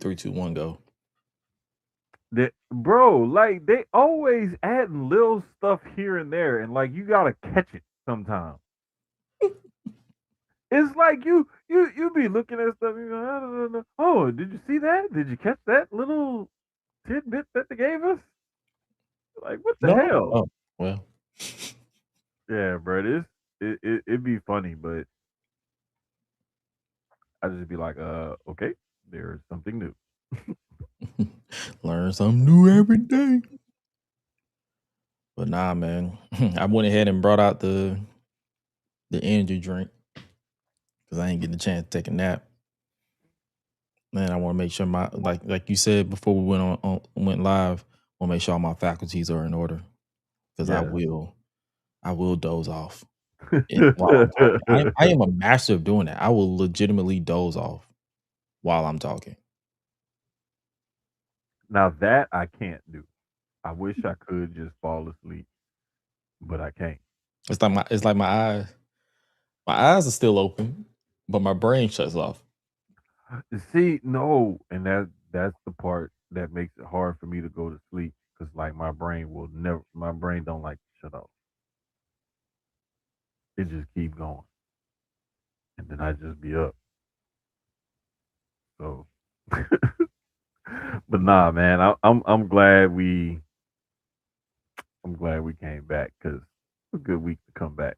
3, 2, 1, go. Bro, like they always adding little stuff here and there, and like you gotta catch it sometimes. It's like you be looking at stuff. You go, I don't know. Oh, did you see that? Did you catch that little tidbit that they gave us? Like what the No. hell? Oh, well. Yeah, bro. It'd be funny, but I just be like, okay, there's something new. Learn something new every day. But nah, man. I went ahead and brought out the energy drink because I ain't getting a chance to take a nap. Man, I want to make sure my like you said before we went live. I want to make sure all my faculties are in order because Yeah. I will doze off while I'm talking. I am a master of doing that. I will legitimately doze off while I'm talking. Now that I can't do. I wish I could just fall asleep, but I can't. It's like my eyes. My eyes are still open, but my brain shuts off. See, no, and that's the part that makes it hard for me to go to sleep because like my brain don't like to shut off. It just keep going, and then I just be up. So, but nah, man, I'm glad we came back because it's a good week to come back.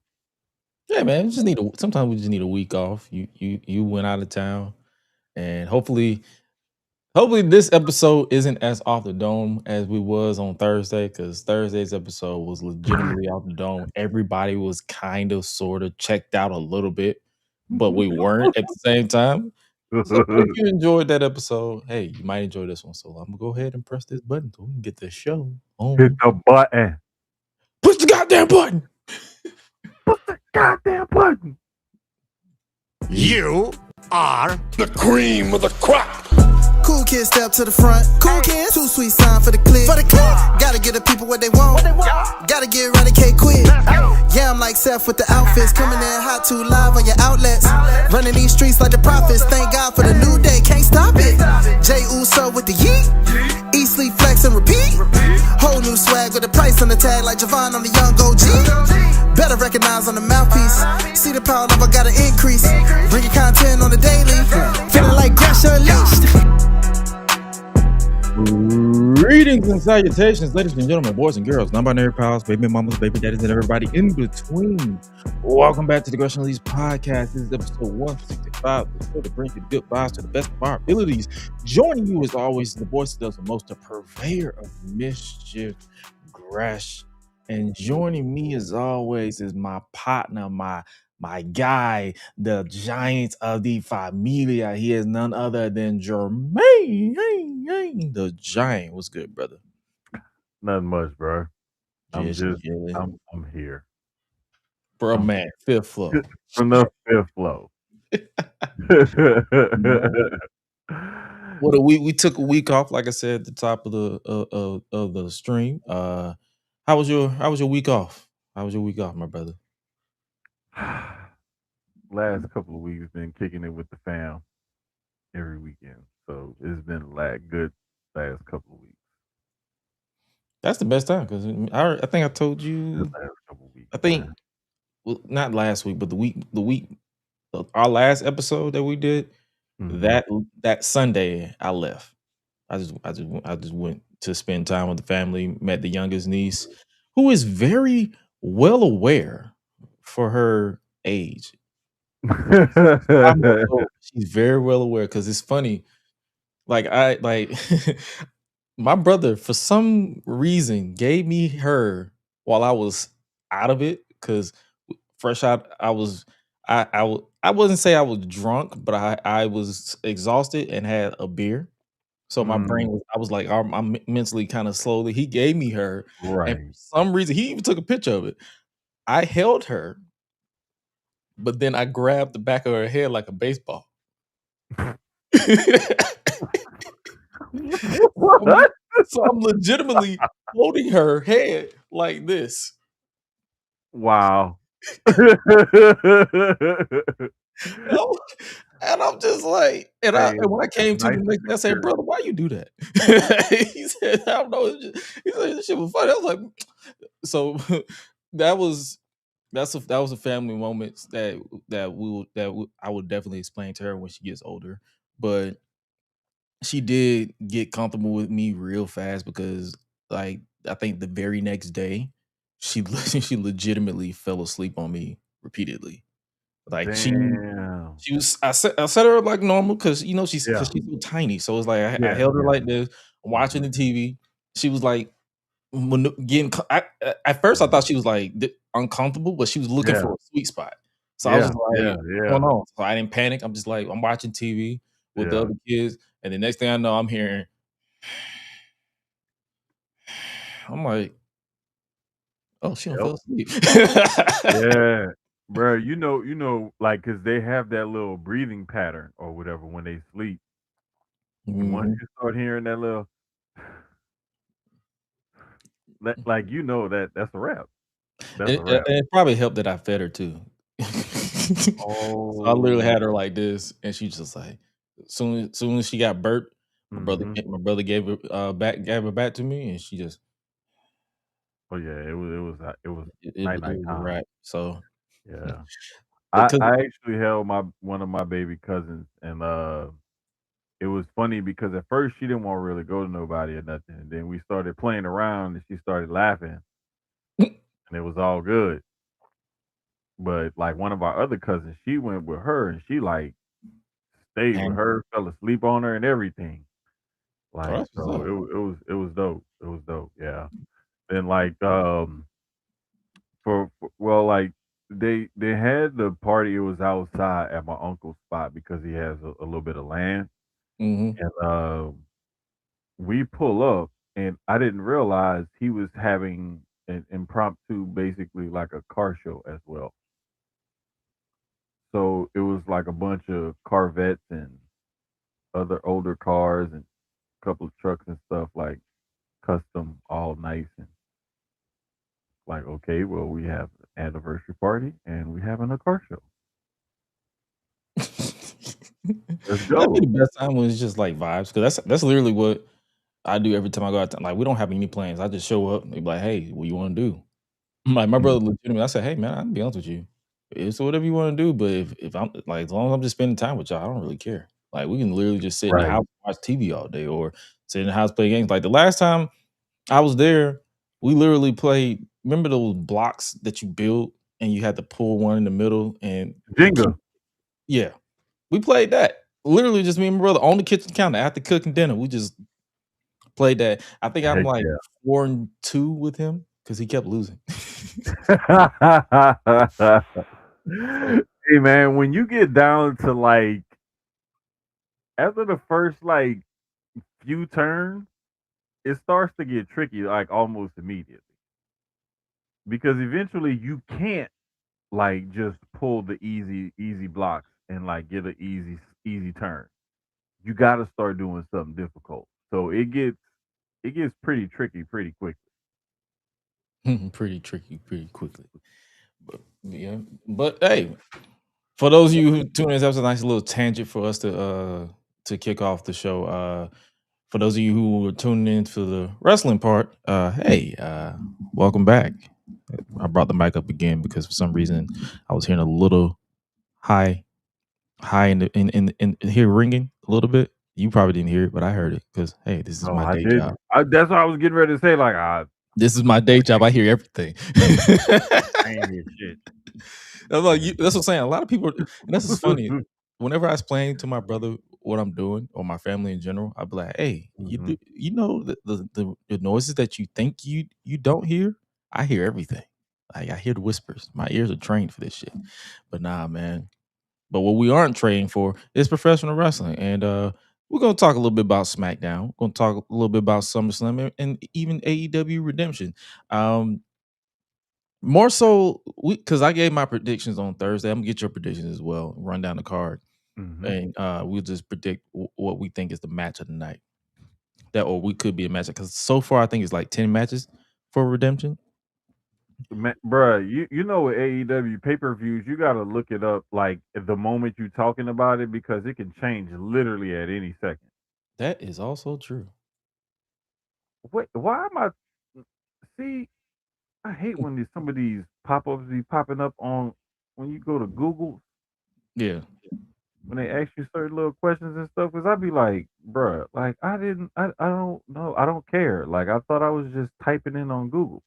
Yeah, man. Sometimes we just need a week off. You went out of town, and hopefully this episode isn't as off the dome as we was on Thursday, because Thursday's episode was legitimately off the dome. Everybody was kind of sort of checked out a little bit, but we weren't at the same time. So if you enjoyed that episode, hey, you might enjoy this one. So I'm gonna go ahead and press this button so we can get this show on. Hit the button. Push the goddamn button. Push the goddamn button. You are the cream of the crop. Cool kids step to the front. Cool kids, too sweet sign for the click. Gotta give the people what they want. Gotta get around the cake quick. Yeah, I'm like Seth with the outfits. Coming in hot, too live on your outlets. Running these streets like the prophets. Thank God for the new day, can't stop it. Jay Uso with the yeet. Eat, sleep, flex, and repeat. Whole new swag with a price on the tag like Javon on the young OG. Better recognize on the mouthpiece. See the power level gotta increase. Bringing content on the daily. Feeling like Gresh Unleashed. Greetings and salutations, ladies and gentlemen, boys and girls, non-binary pals, baby mamas, baby daddies, and everybody in between. Welcome back to the GRESH UNLEASHED podcast. This is episode 165. The show to bring you good vibes to the best of our abilities. Joining you as always, the voice that does the most, the purveyor of mischief, Gresh. And joining me as always is my partner, my guy, the giant of the familia. He is none other than Jermaine, the giant. What's good, brother? Nothing much, bro. I'm here. Bro, man, fifth floor. From the fifth floor. What we took a week off, like I said at the top of the stream. How was your week off? How was your week off, my brother? Last couple of weeks been kicking it with the fam every weekend, so it's been like good last couple of weeks. That's the best time because I think I told you. Last couple of weeks, I think not last week, but the week our last episode that we did, that Sunday I left. I just went to spend time with the family, met the youngest niece, who is very well aware for her age. She's very well aware because it's funny. Like my brother, for some reason, gave me her while I was out of it because fresh out, I wouldn't say I was drunk, but I was exhausted and had a beer. So my brain I was like, I'm mentally kind of slowly. He gave me her, right? And for some reason, he even took a picture of it. I held her, but then I grabbed the back of her head like a baseball. What? So I'm legitimately holding her head like this. Wow. And I'm just like, and Hey, when I came to nice the and next day, I said, secure. "Brother, why you do that?" He said, "I don't know." He said, "This shit was funny." I was like, so that was that was a family moment I would definitely explain to her when she gets older. But she did get comfortable with me real fast because, like, I think the very next day, she legitimately fell asleep on me repeatedly. Like Damn. she was I set her up like normal because Yeah. she's so tiny. So it's like I Yeah. held her Yeah. like this, watching Mhm. the TV. She was like getting. At first, I thought she was like uncomfortable, but she was looking Yeah. for a sweet spot. So I was Yeah. just Yeah. like, "What's Yeah. going on?" So I didn't panic. I'm just like, I'm watching TV with the Yeah. other kids, and the next thing I know, I'm hearing. I'm like, "Oh, she don't Yep. fell asleep." Yeah. Bro, like, cause they have that little breathing pattern or whatever when they sleep. And once Mhm. you start hearing that little like, that's a wrap. That's a wrap. It probably helped that I fed her too. So I literally Oh. had her like this, and she just like soon as she got burped, Mhm. my brother gave her back to me, and she just Oh, yeah, it was it night was a time. wrap. So, Yeah. I because I actually held my one of my baby cousins, and, it was funny because at first she didn't wanna really go to nobody or nothing, and then we started playing around and she started laughing, and it was all good. But, like, one of our other cousins, she went with her and she, like, stayed with and her, fell asleep on her and everything. oh, Like, that's what's so up. it was dope. It was dope, yeah. And, like, well, like, they had the party, it was outside at my uncle's spot because he has a little bit of land, Mhm. and, we pull up, and I didn't realize he was having an impromptu, basically like a car show as well. So it was like a bunch of Corvettes and other older cars and a couple of trucks and stuff like custom, all nice and like, okay, well, we have an anniversary party and we having a car show. Let's That'd be go. the best time when it's just like vibes, because that's literally what I do every time I go out. Like we don't have any plans. I just show up and be like, "Hey, what you want to do?" Like my brother Mhm. legitimately, I said, "Hey man, I'll be honest with you. It's whatever you want to do, but if I'm like as long as I'm just spending time with y'all, I don't really care. Like we can literally just sit in the Right. house, watch TV all day, or sit in the house play games. Like the last time I was there, we literally played. Remember those blocks that you build and you had to pull one in the middle and keep. Jenga. Yeah, we played that. Literally, just me and my brother on the kitchen counter after cooking dinner. We just played that. I think I'm Heck like yeah. 4-2 with him because he kept losing. So Hey man, when you get down to like after the first like few turns, it starts to get tricky like almost immediately. Because eventually you can't like just pull the easy blocks and like get an easy turn. You got to start doing something difficult. So it gets pretty tricky pretty quickly. pretty tricky, pretty quickly. But yeah, but hey, for those of you who tune in, that was a nice little tangent for us to kick off the show. For those of you who are tuning in to the wrestling part, hey, welcome back. I brought the mic up again because for some reason I was hearing a little high, high in here ringing a little bit. You probably didn't hear it, but I heard it because hey, this is No, my I day job. didn't. That's what I was getting ready to say. Like This is my day job. I hear everything. I ain't hear shit. I'm like, that's what I'm saying. A lot of people, and this is funny. Whenever I explain to my brother what I'm doing or my family in general, I'd be like, "Hey, Hmm. you know the noises that you think you don't hear? I hear everything. Like I hear the whispers. My ears are trained for this shit. But nah, man. But what we aren't trained for is professional wrestling, and we're gonna talk a little bit about SmackDown. We're gonna talk a little bit about SummerSlam and even AEW Redemption. Um, More so, because I gave my predictions on Thursday. I'm gonna get your predictions as well. Run down the card, Hmm. and we'll just predict what we think is the match of the night. That or we could be a match because so far I think it's like 10 matches for Redemption. Bruh, you know with AEW pay-per-views, you gotta look it up like the moment you're talking about it because it can change literally at any second. That is also true. Wait, why am I? See, I hate when some of these pop-ups be popping up on when you go to Google Yeah. when they ask you certain little questions and stuff. Because I'd be like, bruh, like I don't know, I don't care. Like I thought I was just typing in on Google.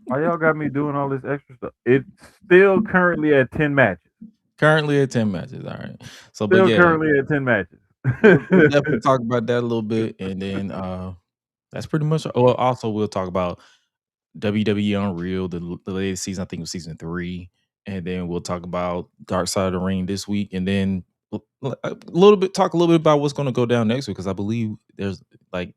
Why y'all got me doing all this extra stuff? It's still currently at 10 matches. Currently at 10 matches. All right. So, but Still yeah, currently at 10 matches. we'll definitely talk about that a little bit, and then that's pretty much. Well, also we'll talk about WWE Unreal, the latest season. I think it was season 3, and then we'll talk about Dark Side of the Ring this week, and then a little bit about what's going to go down next week because I believe there's like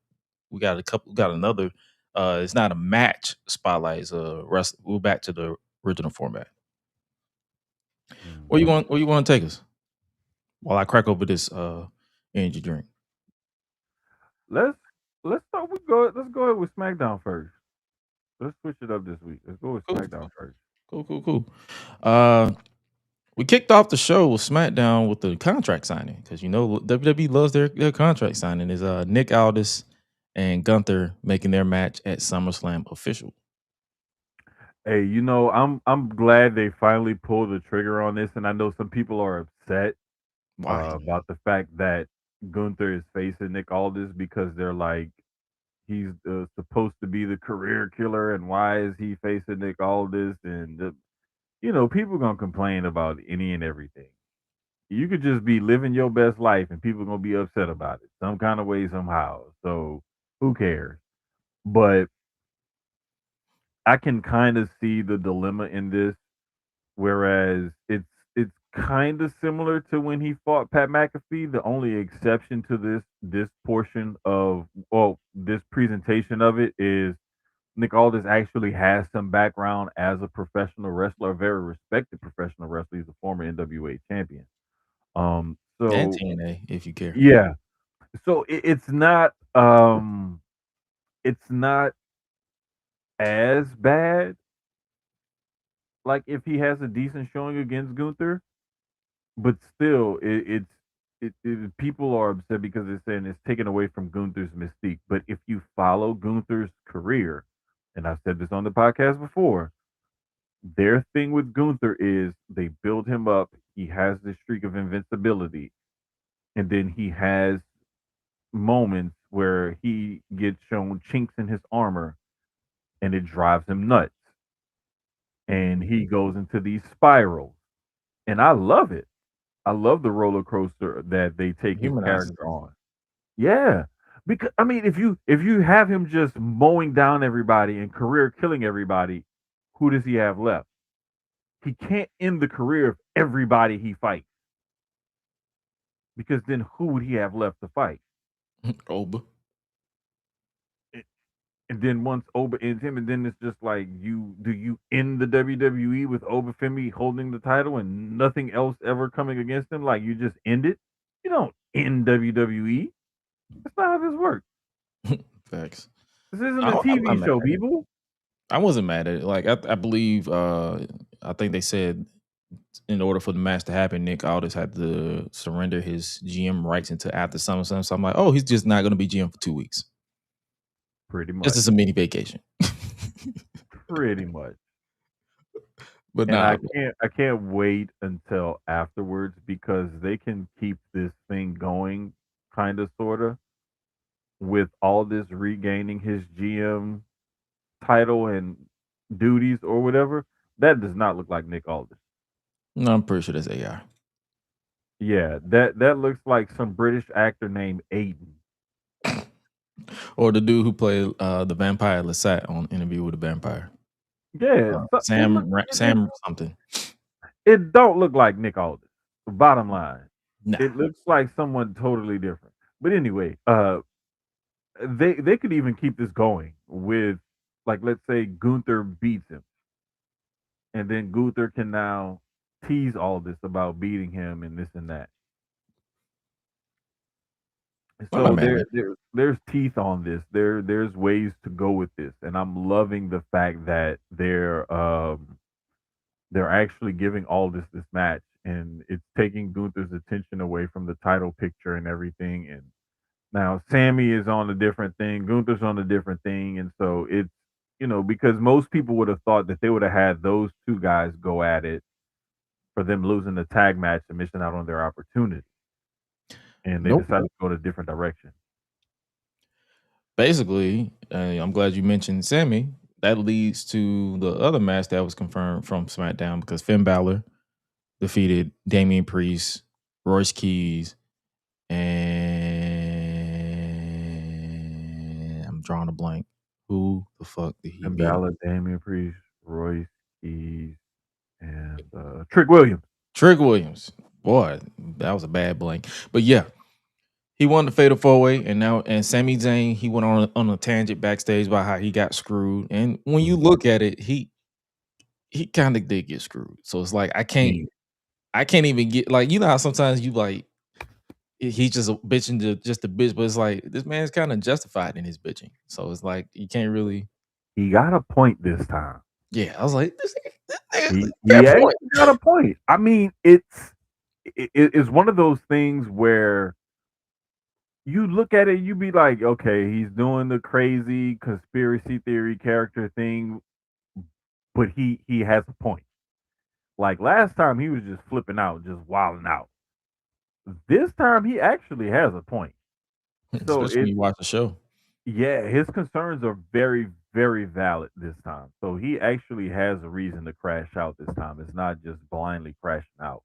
we got another. It's not a match spotlight. It's a rest. We're back to the original format. Where you want? Where you want to take us? While I crack over this energy drink. let's let's start. Let's go ahead with SmackDown first. Let's switch it up this week. Let's go with Cool. SmackDown first. Cool. Uh, we kicked off the show with SmackDown with the contract signing because you know WWE loves their contract signing. Is Nick Aldis and Gunther making their match at SummerSlam official? Hey, I'm glad they finally pulled the trigger on this, and I know some people are upset Why? about the fact that Gunther is facing Nick Aldis because they're like he's supposed to be the career killer, and why is he facing Nick Aldis? And people gonna complain about any and everything. You could just be living your best life, and people gonna be upset about it some kind of way somehow. So who cares? But I can kind of see the dilemma in this, whereas it's kind of similar to when he fought Pat McAfee. The only exception to this portion of this presentation of it is Nick Aldis actually has some background as a professional wrestler, a very respected professional wrestler. He's a former NWA champion. And So TNA, if you care. yeah, so it's not as bad. Like if he has a decent showing against Gunther, but still, people are upset because they're saying it's taken away from Gunther's mystique. But if you follow Gunther's career, and I've said this on the podcast before, their thing with Gunther is they build him up. He has this streak of invincibility, and then he has moments where he gets shown chinks in his armor, and it drives him nuts, and he goes into these spirals, and I love it. I love the roller coaster that they take his Humanizes. character on. Yeah. Because I mean if you have him just mowing down everybody and career killing everybody, who does he have left? He can't end the career of everybody he fights. Because then who would he have left to fight? Oba. And then once Oba ends him, and then it's just like you end the WWE with Oba Femi holding the title and nothing else ever coming against him? Like you just end it? You don't end WWE. That's not how this works. Facts. This isn't a I'm not TV mad show, at it. people. I wasn't mad at it. Like I believe I think they said in order for the match to happen, Nick Aldis had to surrender his GM rights until after SummerSlam. So I'm like, oh, he's just not going to be GM for 2 weeks. Pretty This much. is a mini vacation. Pretty much. But And nah, I can't wait until afterwards because they can keep this thing going kind of sorta with all this regaining his GM title and duties or whatever. That does not look like Nick Aldis. no, I'm pretty sure that's AI. Yeah, that looks like some British actor named Aiden. Or the dude who played the vampire Lestat on Interview with the Vampire. Yeah, Sam something. it don't look like Nick Aldis. Bottom line, Nah. it looks like someone totally different. But anyway, they could even keep this going with, like, let's say Gunther beats him, and then Gunther can now tease all this about beating him and this and that. I'm not So mad at it. there's teeth on this. There's ways to go with this, and I'm loving the fact that they're actually giving all this match, and it's taking Gunther's attention away from the title picture and everything. And now Sammy is on a different thing, Gunther's on a different thing, and so it's because most people would have thought that they would have had those two guys go at it for them losing the tag match and missing out on their opportunity, and they Nope. decided to go in a different direction. Basically, I'm glad you mentioned Sammy. That leads to the other match that was confirmed from SmackDown because Finn Balor defeated Damian Priest, Royce Keys, and I'm drawing a blank. Who the fuck did he And beat? Balor, Damian Priest, Royce Keys, and Trick Williams. Trick Williams. Boy, that was a bad blank. But yeah, he won the Fatal 4-Way, and Sami Zayn, he went on a tangent backstage about how he got screwed. And when you look at it, he kind of did get screwed. So it's like I can't even get like how sometimes you like he's just a bitching to just a bitch, but it's like this man's kind of justified in his bitching. So it's like you can't really. He got a point this time. Yeah, I was like, this nigga He got a actually point. got a point. I mean, it's one of those things where you look at it, you be like, okay, he's doing the crazy conspiracy theory character thing, but he has a point. Like last time, he was just flipping out, just wilding out. This time, he actually has a point. So Especially when you watch the show. yeah, his concerns are very, very valid this time. So he actually has a reason to crash out this time. It's not just blindly crashing out.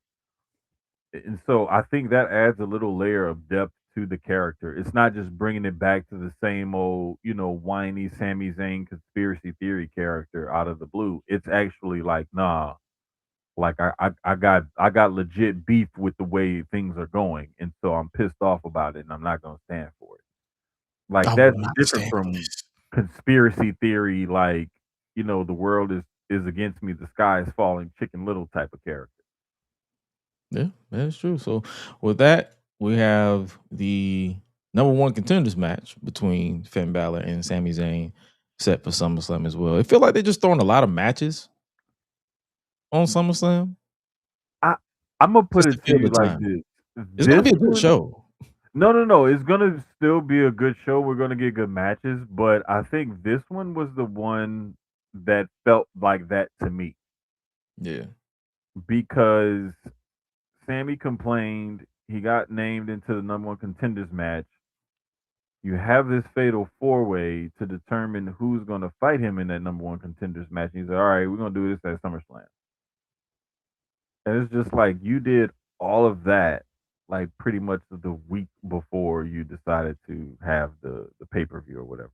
And so I think that adds a little layer of depth to the character. It's not just bringing it back to the same old, whiny Sami Zayn conspiracy theory character out of the blue. It's actually like, nah, like I got legit beef with the way things are going, and so I'm pissed off about it, and I'm not gonna stand for it. Like I will that's not different stand for from this. conspiracy theory, like the world is against me, the sky is falling, Chicken Little type of character. Yeah, that's true. So with that, we have the number one contenders match between Finn Balor and Sami Zayn set for SummerSlam as well. It feel like they're just throwing a lot of matches on SummerSlam I I'm gonna put just to it to fill you the like time. this. It's gonna This be a good one, show. no. It's gonna still be a good show. We're gonna get good matches, but I think this one was the one that felt like that to me Yeah. because Sammy complained. He got named into the number one contenders match. You have this fatal four way to determine who's going to fight him in that number one contenders match. And he's like, all right, we're going to do this at SummerSlam. And it's just like you did all of that, like pretty much the week before you decided to have the pay per view or whatever.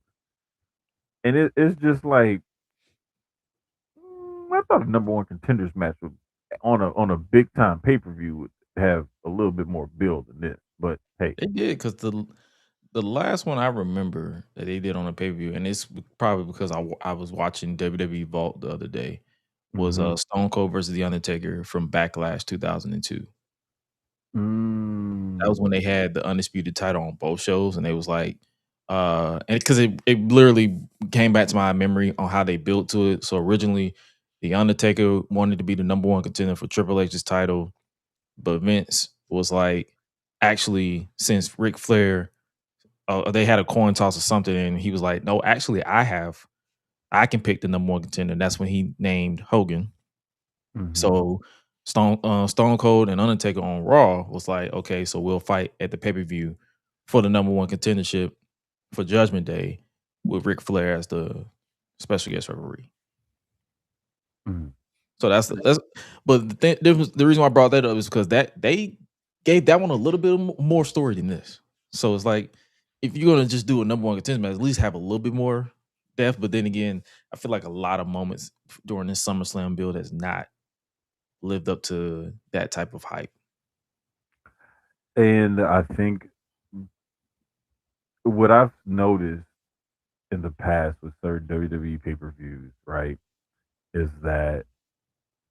And it's just like, I thought a number one contenders match would, on a big time pay per view would have a little bit more build than this. But hey, They did because the last one I remember that they did on a pay per view, and it's probably because I was watching WWE Vault the other day, was hmm Stone Cold versus The Undertaker from Backlash 2002. That was when they mm, had the undisputed title on both shows, and they was like, and because it literally came back to my memory on how they built to it. So originally, The Undertaker wanted to be the number one contender for Triple H's title, but Vince was like, actually, since Ric Flair, they had a coin toss or something, and he was like, no, actually, I can pick the number one contender. And that's when he named Hogan. hmm So Stone Cold and Undertaker on Raw was like, okay, so we'll fight at the pay per view for the number one contendership for Judgment Day with Ric Flair as the special guest referee. mm. So that's. But the reason why I brought that up is because that they gave that one a little bit more story than this. So it's like if you're gonna just do a number one contender match, at least have a little bit more depth. But then again, I feel like a lot of moments during this SummerSlam build has not lived up to that type of hype. And I think what I've noticed in the past with certain WWE pay per views, right, is that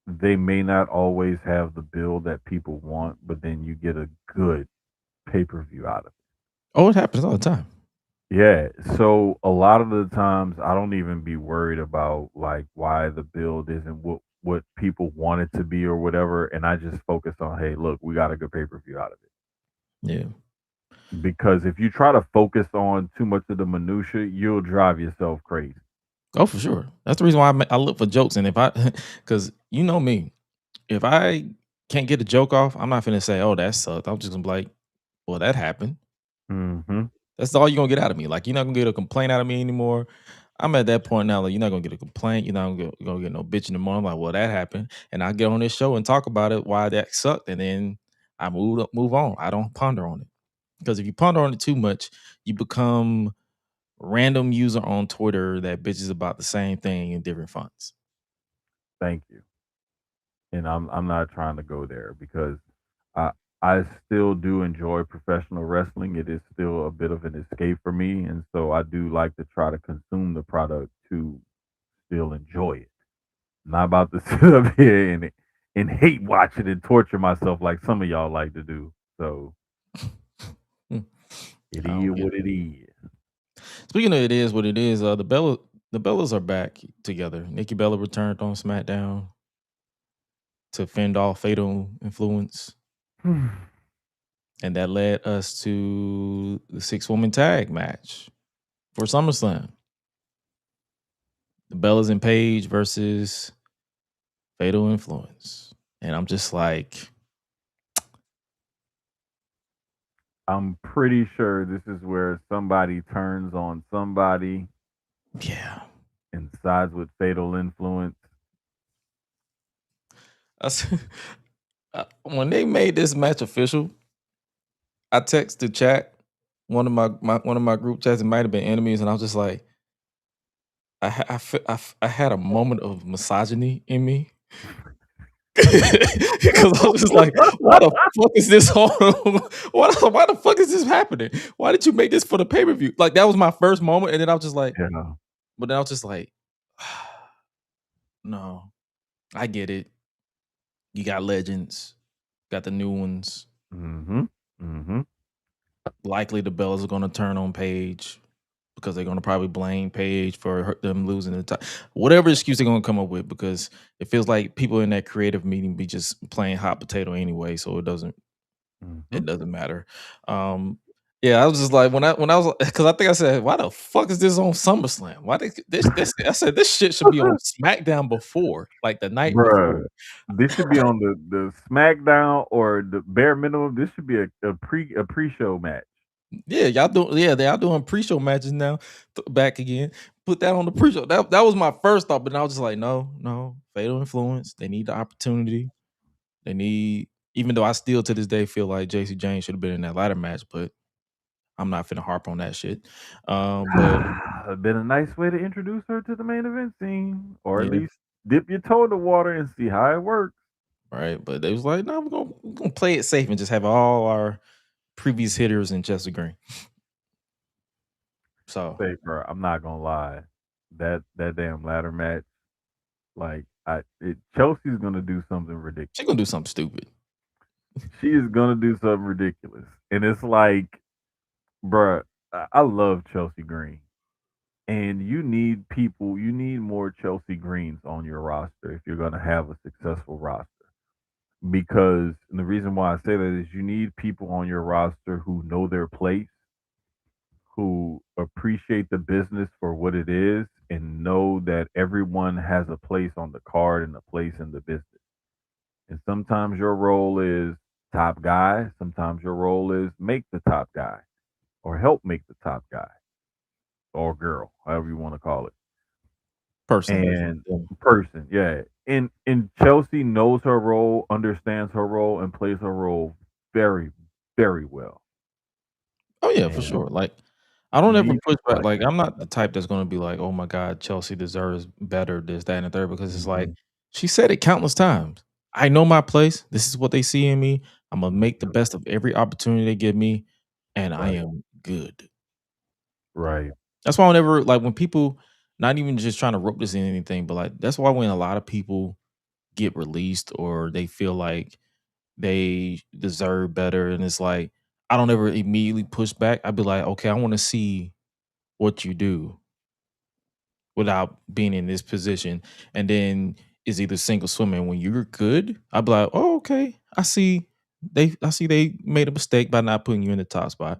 they may not always have the build that people want, but then you get a good pay per view out of it. Oh, it happens all the time. Yeah, so a lot of the times I don't even be worried about like why the build isn't what people want it to be or whatever, and I just focus on, hey, look, we got a good pay-per-view out of it. Yeah. Because if you try to focus on too much of the minutia, you'll drive yourself crazy. Oh, for sure. That's the reason why I look for jokes. And if I, because you know me, if I can't get a joke off, I'm not finna say, "Oh, that sucked." I'm just gonna be like, "Well, that happened." Mm-hmm. That's all you're gonna get out of me. Like, you're not gonna get a complaint out of me anymore. I'm at that point now. Like, you're not gonna get a complaint. You're not gonna get no bitch in the morning. I'm like, well, that happened, and I get on this show and talk about it, why that sucked, and then I move on. I don't ponder on it, because if you ponder on it too much, you become random user on Twitter that bitches about the same thing in different fonts. Thank you. And I'm not trying to go there because I I still do enjoy professional wrestling. It is still a bit of an escape for me, and so I do like to try to consume the product to still enjoy it. Not about to sit up here and hate watch it and torture myself like some of y'all like to do. So Hmm. it I don't is get what it. it is. Speaking of it is what it is, the Bellas are back together. Nikki Bella returned on SmackDown to fend off Fatal Influence, and that led us to the 6-woman tag match for SummerSlam. The Bellas and Paige versus Fatal Influence, and I'm just like, I'm pretty sure this is where somebody turns on somebody yeah. and sides with fatal influence. I s- when they made this match official, I texted chat one of my group chats. It might have been enemies, and I was just like, I had a moment of misogyny in me. Because I was just like, why the fuck is this on? Why the fuck is this happening? Why did you make this for the pay per view? Like, that was my first moment, and then I was just like, Yeah. but then I was just like, no, I get it. You got legends, got the new ones. Mm-hmm. Mm-hmm. Likely the Bellas are going to turn on Paige because they're going to probably blame Paige for them losing the time. Whatever excuse they're going to come up with, because it feels like people in that creative meeting be just playing hot potato anyway, so it doesn't Mm-hmm. it doesn't matter. Yeah, I was just like, when I was, because I think I said, why the fuck is this on SummerSlam? Why this I said this shit should be on SmackDown before, like the night before. Bruh. This should be on the SmackDown or the bare minimum. This should be a pre-show match. Yeah, y'all doing pre-show matches now. Back again. Put that on the pre-show. That was my first thought, but I was just like, no, Fatal Influence. They need the opportunity. They need, even though I still to this day feel like JC James should have been in that ladder match, but I'm not finna harp on that shit. But It'd been a nice way to introduce her to the main event scene, or at yeah, least dip your toe in the water and see how it works. right. But they was like, no, we're gonna play it safe and just have all our previous hitters in Chester Green. So Say, bro, I'm not gonna lie, that damn ladder match, like Chelsea's gonna do something ridiculous. she's gonna do something stupid. She is gonna do something ridiculous, and it's like, bruh, I love Chelsea Green. And you need people, you need more Chelsea Greens on your roster if you're going to have a successful roster. Because and the reason why I say that is you need people on your roster who know their place, who appreciate the business for what it is, and know that everyone has a place on the card and a place in the business. And sometimes your role is top guy, sometimes your role is make the top guy or help make the top guy or girl, however you want to call it. Person. And Yeah. person, yeah. And Chelsea knows her role, understands her role, and plays her role very, very well. Oh yeah, for And sure. Like, I don't you ever need push people back. like Like, that. I'm not the type that's gonna be like, oh my God, Chelsea deserves better, this, that, and the third, because it's like Mhm, she said it countless times. I know my place. This is what they see in me. I'm gonna make the mhm. best of every opportunity they give me, and I Right, am good. right. That's why whenever, like, when people, not even just trying to rope this in anything, but like that's why when a lot of people get released or they feel like they deserve better, and it's like, I don't ever immediately push back. I'd be like, okay, I want to see what you do without being in this position. And then it's either sink or swim. And when you're good, I'd be like, oh, okay. I see they made a mistake by not putting you in the top spot.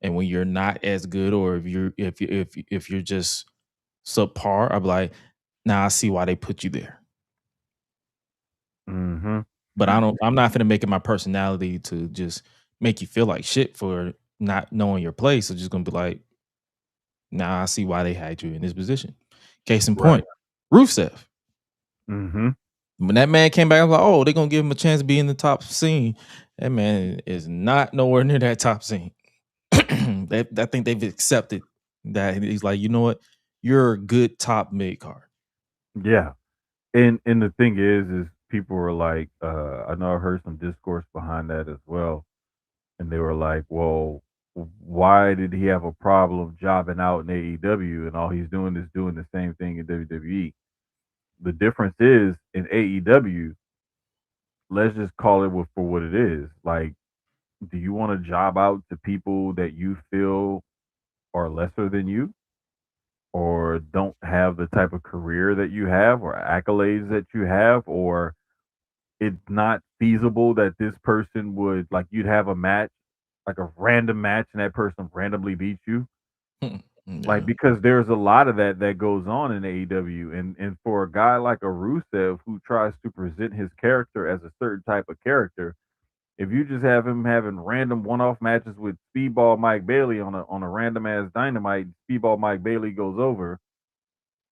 And when you're not as good, or if you're just subpar, I'm like, now I see why they put you there. Mm-hmm. But I'm not gonna make it my personality to just make you feel like shit for not knowing your place. I'm just gonna be like, now I see why they had you in this position. Case in Right. point, Rusev. Mm-hmm. When that man came back, I was like, oh, they're gonna give him a chance to be in the top scene. That man is not nowhere near that top scene. I think they've accepted that. He's like, you know what? You're a good top mid card. Yeah. And the thing is people were like, I know I heard some discourse behind that as well. And they were like, well, why did he have a problem jobbing out in AEW and all he's doing is doing the same thing in WWE? The difference is in AEW, let's just call it for what it is. Like, do you want to job out to people that you feel are lesser than you or don't have the type of career that you have or accolades that you have, or it's not feasible that this person would, like, you'd have a match, like a random match, and that person randomly beats you? Like, Yeah. because there's a lot of that goes on in AEW, and for a guy like a Rusev who tries to present his character as a certain type of character, if you just have him having random one-off matches with Speedball Mike Bailey on a random ass Dynamite, Speedball Mike Bailey goes over,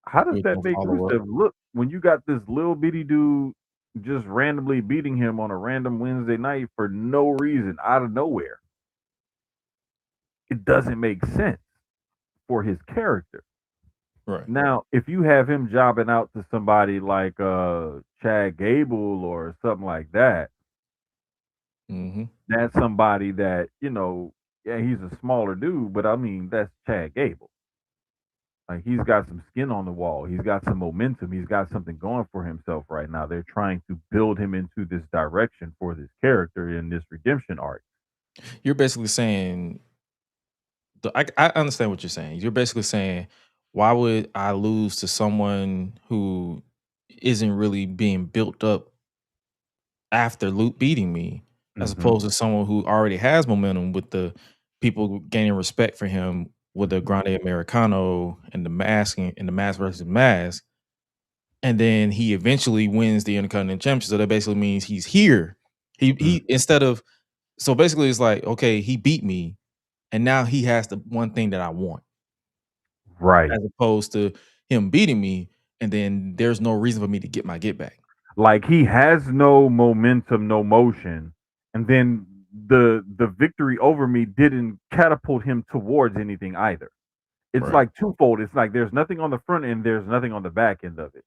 how does With that no make follow up. Rusev look when you got this little bitty dude just randomly beating him on a random Wednesday night for no reason out of nowhere? It doesn't make sense for his character. Right. Now, if you have him jobbing out to somebody like Chad Gable or something like that, Mm-hmm. that's somebody that, yeah, he's a smaller dude, but I mean, that's Chad Gable. Like, he's got some skin on the wall. He's got some momentum. He's got something going for himself right now. They're trying to build him into this direction for this character in this redemption arc. You're basically saying I understand what you're saying. You're basically saying, why would I lose to someone who isn't really being built up after Luke beating me, as Hmm. opposed to someone who already has momentum with the people gaining respect for him with the Grande Americano and the masking and the mask versus mask, and then he eventually wins the Intercontinental Championship. So that basically means he's here. He instead of so basically it's like, okay, he beat me, and now he has the one thing that I want, Right. as opposed to him beating me, and then there's no reason for me to get my get back. Like, he has no momentum, no motion, and then the victory over me didn't catapult him towards anything either. It's Right. like twofold. It's like there's nothing on the front end, there's nothing on the back end of it.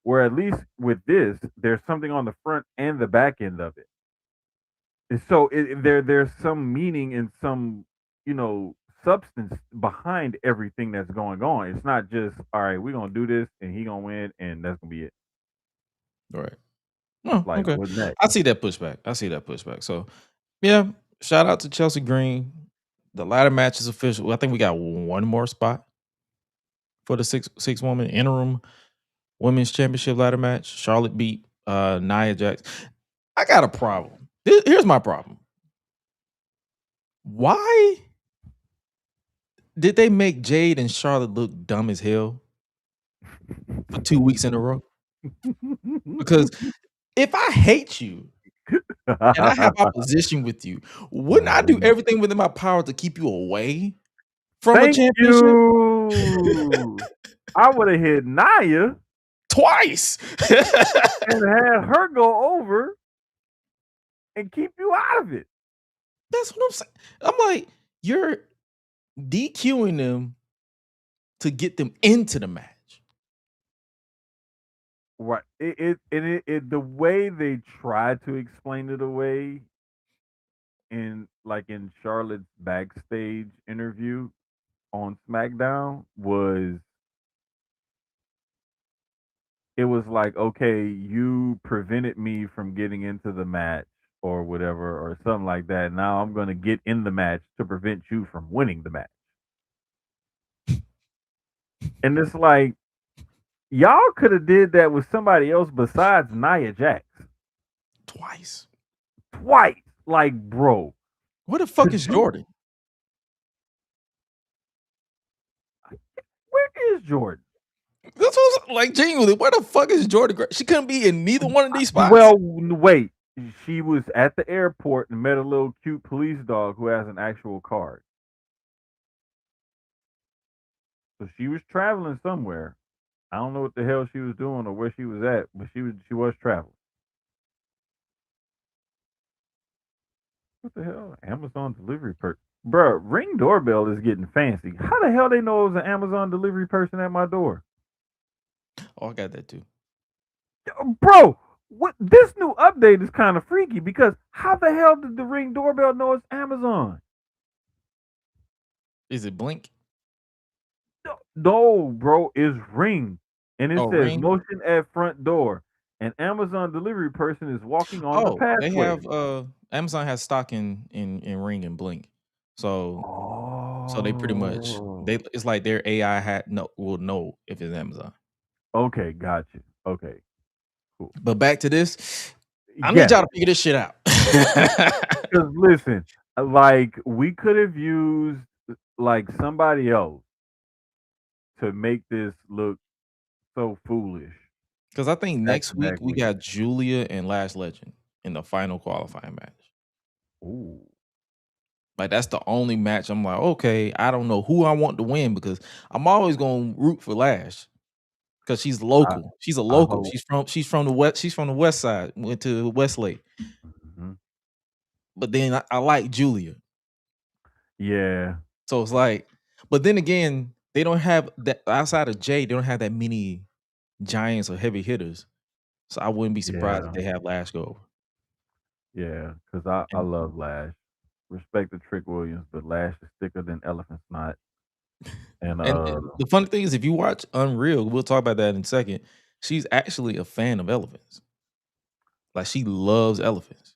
Where at least with this, there's something on the front and the back end of it. And so there's some meaning and some, you know, substance behind everything that's going on. It's not just, all right, we're gonna do this and he gonna win and that's gonna be it. Right. Oh, Like, okay. what next? I see that pushback. I see that pushback. So yeah, shout out to Chelsea Green. The ladder match is official. I think we got one more spot for the six woman interim women's championship ladder match. Charlotte beat Nia Jax. I got a problem. Here's my problem. Why did they make Jade and Charlotte look dumb as hell for 2 weeks in a row? Because if I hate you and I have opposition with you, wouldn't I do everything within my power to keep you away from a Thank championship? you. I would have hit Naya Twice. and had her go over and keep you out of it. That's what I'm saying. I'm like, you're DQing them to get them into the match. Right. It the way they tried to explain it away in Charlotte's backstage interview on SmackDown was, it was like, okay, you prevented me from getting into the match or whatever or something like that. Now I'm gonna get in the match to prevent you from winning the match. And it's like y'all could have did that with somebody else besides Nia Jax. Twice. Like, bro. Where the fuck is Jordan? Where is Jordan? This was like genuinely, where the fuck is Jordan? She couldn't be in neither one of these spots. Well, wait. She was at the airport and met a little cute police dog who has an actual card. So she was traveling somewhere. I don't know what the hell she was doing or where she was at, but she was traveling. What the hell? Amazon delivery person. Bro, Ring doorbell is getting fancy. How the hell they know it was an Amazon delivery person at my door? Oh, I got that too. Bro, what this new update is kind of freaky because how the hell did the Ring doorbell know it's Amazon? Is it Blink? No, bro, it's Ring. And it says Ring? motion at front door. An Amazon delivery person is walking on the pathway. They have Amazon has stock in Ring and Blink. So they pretty much it's like their AI will know if it's Amazon. Okay, got you. Okay. Cool. But back to this. I need y'all to figure this shit out. Because listen, like we could have used like somebody else to make this look so foolish. Because I think next week we got Julia and Lash Legend in the final qualifying match. Ooh. Like that's the only match I'm like, okay, I don't know who I want to win because I'm always gonna root for Lash. Because she's local. She's a local. She's from the west side. Went to Westlake. Mm-hmm. But then I like Julia. Yeah. So it's like, but then again, they don't have that outside of Jay, they don't have that many giants or heavy hitters. So I wouldn't be surprised if they have Lash go over. Yeah, because I love Lash. Respect the Trick Williams, but Lash is thicker than elephant snot. And the funny thing is, if you watch Unreal, we'll talk about that in a second. She's actually a fan of elephants. Like she loves elephants.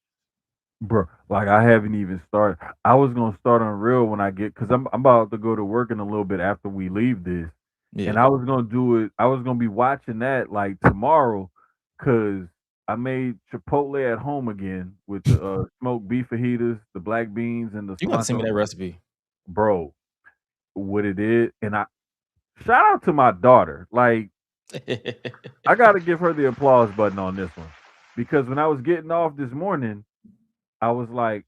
Bro, like I haven't even started. I was gonna start Unreal when I get because I'm about to go to work in a little bit after we leave this. Yeah. And I was gonna do it. I was gonna be watching that like tomorrow because I made Chipotle at home again with the smoked beef fajitas, the black beans, and the. You gotta send me that recipe, bro. What it is, and I shout out to my daughter. Like I gotta give her the applause button on this one because when I was getting off this morning, I was like,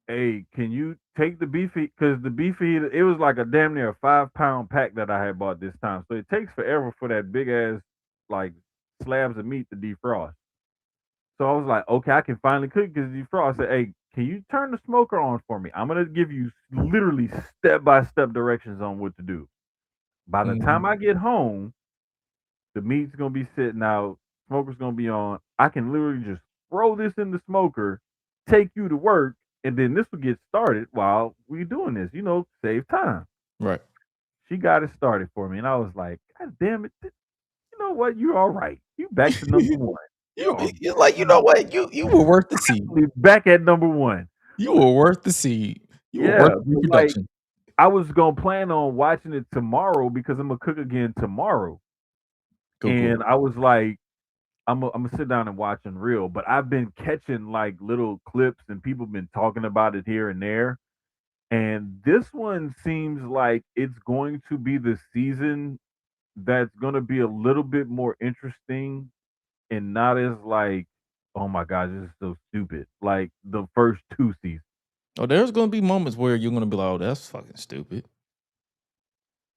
"Hey, can you take the beef? Because the beef fajita, it was like a damn near a 5-pound pack that I had bought this time, so it takes forever for that big ass like slabs of meat to defrost." So I was like, "Okay, I can finally cook because defrost." I said, "Hey, can you turn the smoker on for me? I'm gonna give you literally step-by-step directions on what to do. By the time I get home, the meat's gonna be sitting out, smoker's gonna be on. I can literally just throw this in the smoker, take you to work, and then this will get started while we're doing this. Save time." Right. She got it started for me, and I was like, "God damn it! You know what? You're all right. You back to number one." You're like, you know what? You were worth the seed. Back at number one. You were worth the seed. You were worth the reproduction. Like, I was gonna plan on watching it tomorrow because I'm gonna cook again tomorrow. Cool. I was like, I'm gonna sit down and watch Unreal, but I've been catching like little clips and people been talking about it here and there. And this one seems like it's going to be the season that's gonna be a little bit more interesting and not as like, oh my gosh, this is so stupid. Like the first 2 seasons. Oh, there's gonna be moments where you're gonna be like, "Oh, that's fucking stupid."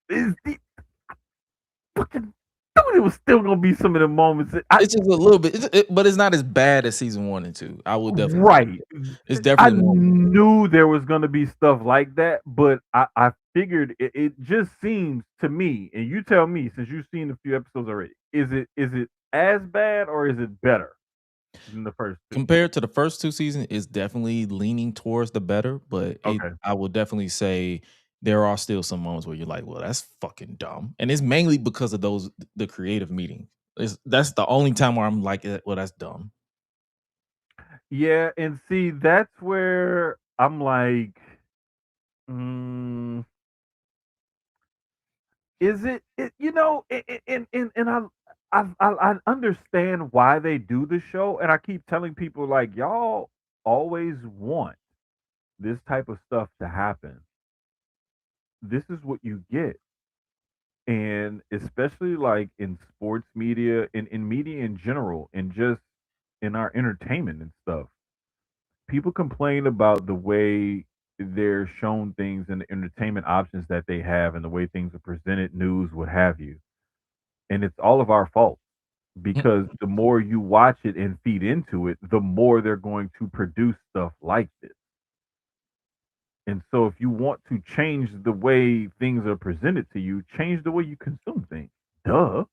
It was still gonna be some of the moments. It's just a little bit, but it's not as bad as season 1 and 2. I would definitely right. It's definitely. I knew there was gonna be stuff like that, but I figured it just seems to me, and you tell me since you've seen a few episodes already, is it as bad or is it better than the first 2? Compared to the first 2 seasons, it's definitely leaning towards the better, but I would definitely say there are still some moments where you're like, well, that's fucking dumb. And it's mainly because of the creative meetings. That's the only time where I'm like, well, that's dumb. Yeah, and see, that's where I'm like, mm, is it and I understand why they do the show, and I keep telling people like y'all always want this type of stuff to happen. This is what you get. And especially like in sports media and in media in general and just in our entertainment and stuff. People complain about the way they're shown things and the entertainment options that they have and the way things are presented, news, what have you. And it's all of our fault because the more you watch it and feed into it, the more they're going to produce stuff like this. And so if you want to change the way things are presented to you, change the way you consume things. Duh.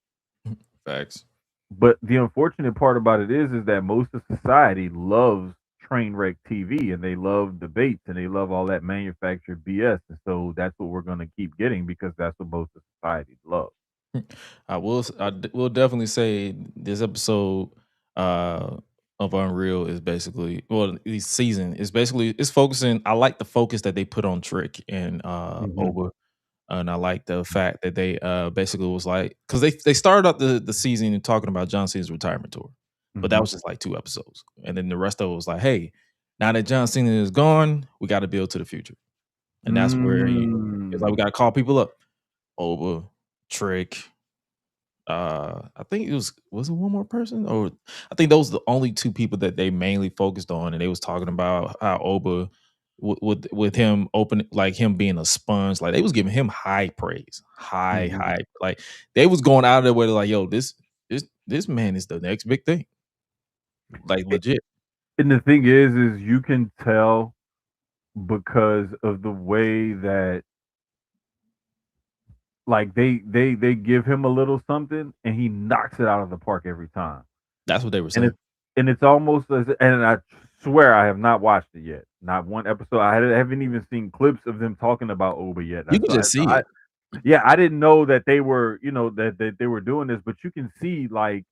Facts. But the unfortunate part about it is that most of society loves train wreck TV and they love debates and they love all that manufactured BS. And so that's what we're going to keep getting because that's what most of society loves. Will definitely say this episode of Unreal is basically, well, this season is basically, it's focusing. I like the focus that they put on Trick and Mhm. Oba. And I like the fact that they basically was like, because they started up the season talking about John Cena's retirement tour, but that Mhm. was just like 2 episodes, and then the rest of it was like, hey, now that John Cena is gone, we got to build to the future, and that's where it's like we Mm. got to call people up, Oba, Trick. I think was it one more person, or I think those are the only 2 people that they mainly focused on, and they was talking about how Oba with him open, like him being a sponge, like they was giving him high praise, Mhm. high, like they was going out of their way to like, yo, this man is the next big thing, like A- legit. And the thing is you can tell because of the way that like they give him a little something and he knocks it out of the park every time. That's what they were And saying. it's almost as and I swear I have not watched it yet. Not one episode. Haven't even seen clips of them talking about Oba yet. You can just see it. Yeah, I didn't know that they were, that they were doing this, but you can see like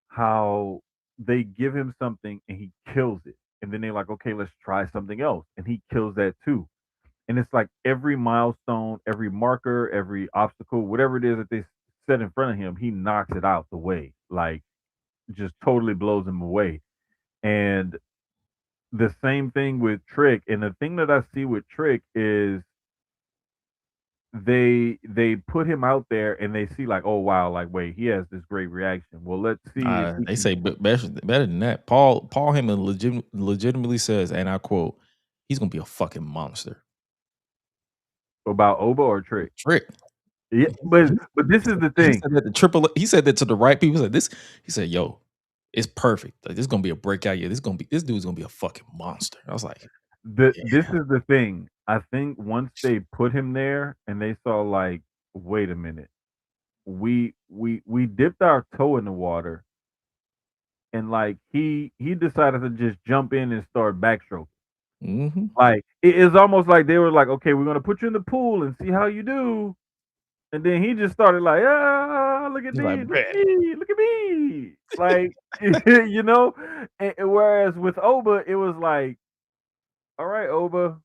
how they give him something and he kills it. And then they're like, okay, let's try something else. And he kills that too. And it's like every milestone, every marker, every obstacle, whatever it is that they set in front of him, he knocks it out the way. Like just totally blows him away. And the same thing with Trick. And the thing that I see with Trick is they put him out there and they see like, oh wow, like wait, he has this great reaction. Well, let's see if we They can say better than that. Paul Heyman legitimately says, and I quote, he's gonna be a fucking monster. about Oba or Trick. Trick. Yeah, but this is the He thing. said that to triple. He said that to the right people. He said this. He said, "Yo, it's perfect. Like, this is gonna be a breakout year. This dude's gonna be a fucking monster." I was like, This "Yeah, is the thing. I think once they put him there and they saw like, wait a minute, we dipped our toe in the water and like he decided to just jump in and start backstroking. mm-hmm." Like it is almost like they were like, okay, we're gonna put you in the pool and see how you do. And then he just started like, ah, look at He's like, me, look "Bruh." at me, look at me. Like, you know, and whereas with Oba, it was like, all right, Oba,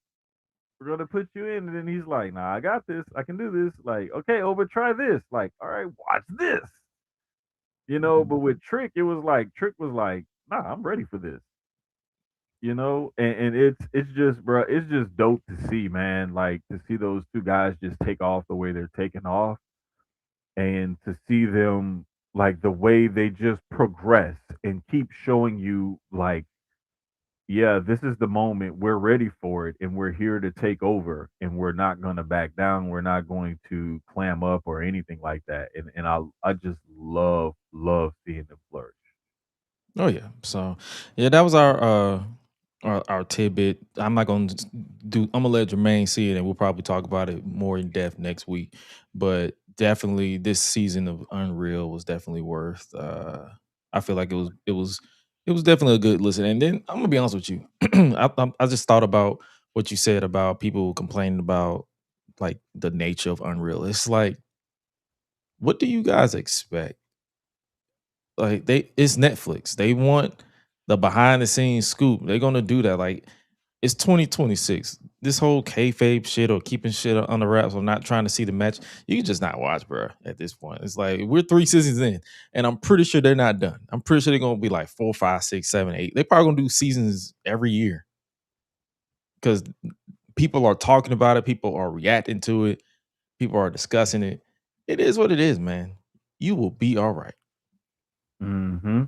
we're gonna put you in. And then he's like, nah, I got this. I can do this. Like, okay, Oba, try this. Like, all right, watch this. But with Trick, it was like Trick was like, nah, I'm ready for this. And it's just, bro, it's just dope to see, man. Like to see those 2 guys just take off the way they're taking off and to see them like the way they just progress and keep showing you like, yeah, this is the moment, we're ready for it and we're here to take over and we're not going to back down, we're not going to clam up or anything like that. And I just love seeing them flourish. Oh yeah. So yeah, that was our tidbit. I'm not gonna do. I'm gonna let Jermaine see it, and we'll probably talk about it more in depth next week. But definitely, this season of Unreal was definitely worth. I feel like it was definitely a good listen. And then I'm gonna be honest with you. I just thought about what you said about people complaining about like the nature of Unreal. It's like, what do you guys expect? Like it's Netflix. They want the behind the scenes scoop. They're gonna do that. Like it's 2026. This whole kayfabe shit or keeping shit on the wraps or not trying to see the match, you can just not watch, bro. At this point, it's like we're 3 seasons in, and I'm pretty sure they're not done. I'm pretty sure they're gonna be like 4, 5, 6, 7, 8. They probably gonna do seasons every year because people are talking about it, people are reacting to it, people are discussing it. It is what it is, man. You will be all right. Mm-hmm.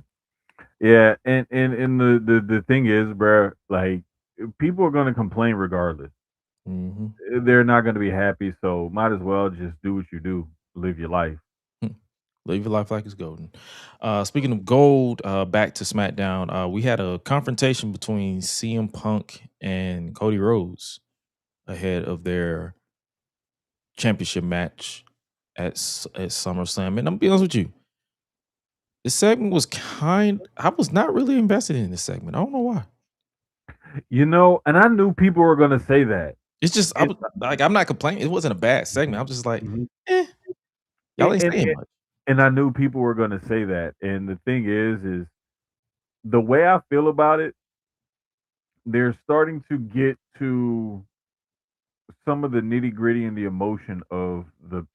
Yeah, and the thing is, bro, like people are gonna complain regardless. Mm-hmm. They're not gonna be happy, so might as well just do what you do, live your life. Live your life like it's golden. Speaking of gold, back to SmackDown. We had a confrontation between CM Punk and Cody Rhodes ahead of their championship match at SummerSlam. And I'm be honest with you, this segment was I was not really invested in this segment. I don't know why. And I knew people were gonna say that. It's just I And, was like, I'm not complaining. It wasn't a bad segment. I'm just like, Mhm. y'all ain't and, saying and much. and I knew people were gonna say that. And the thing is the way I feel about it, they're starting to get to some of the nitty gritty and the emotion of the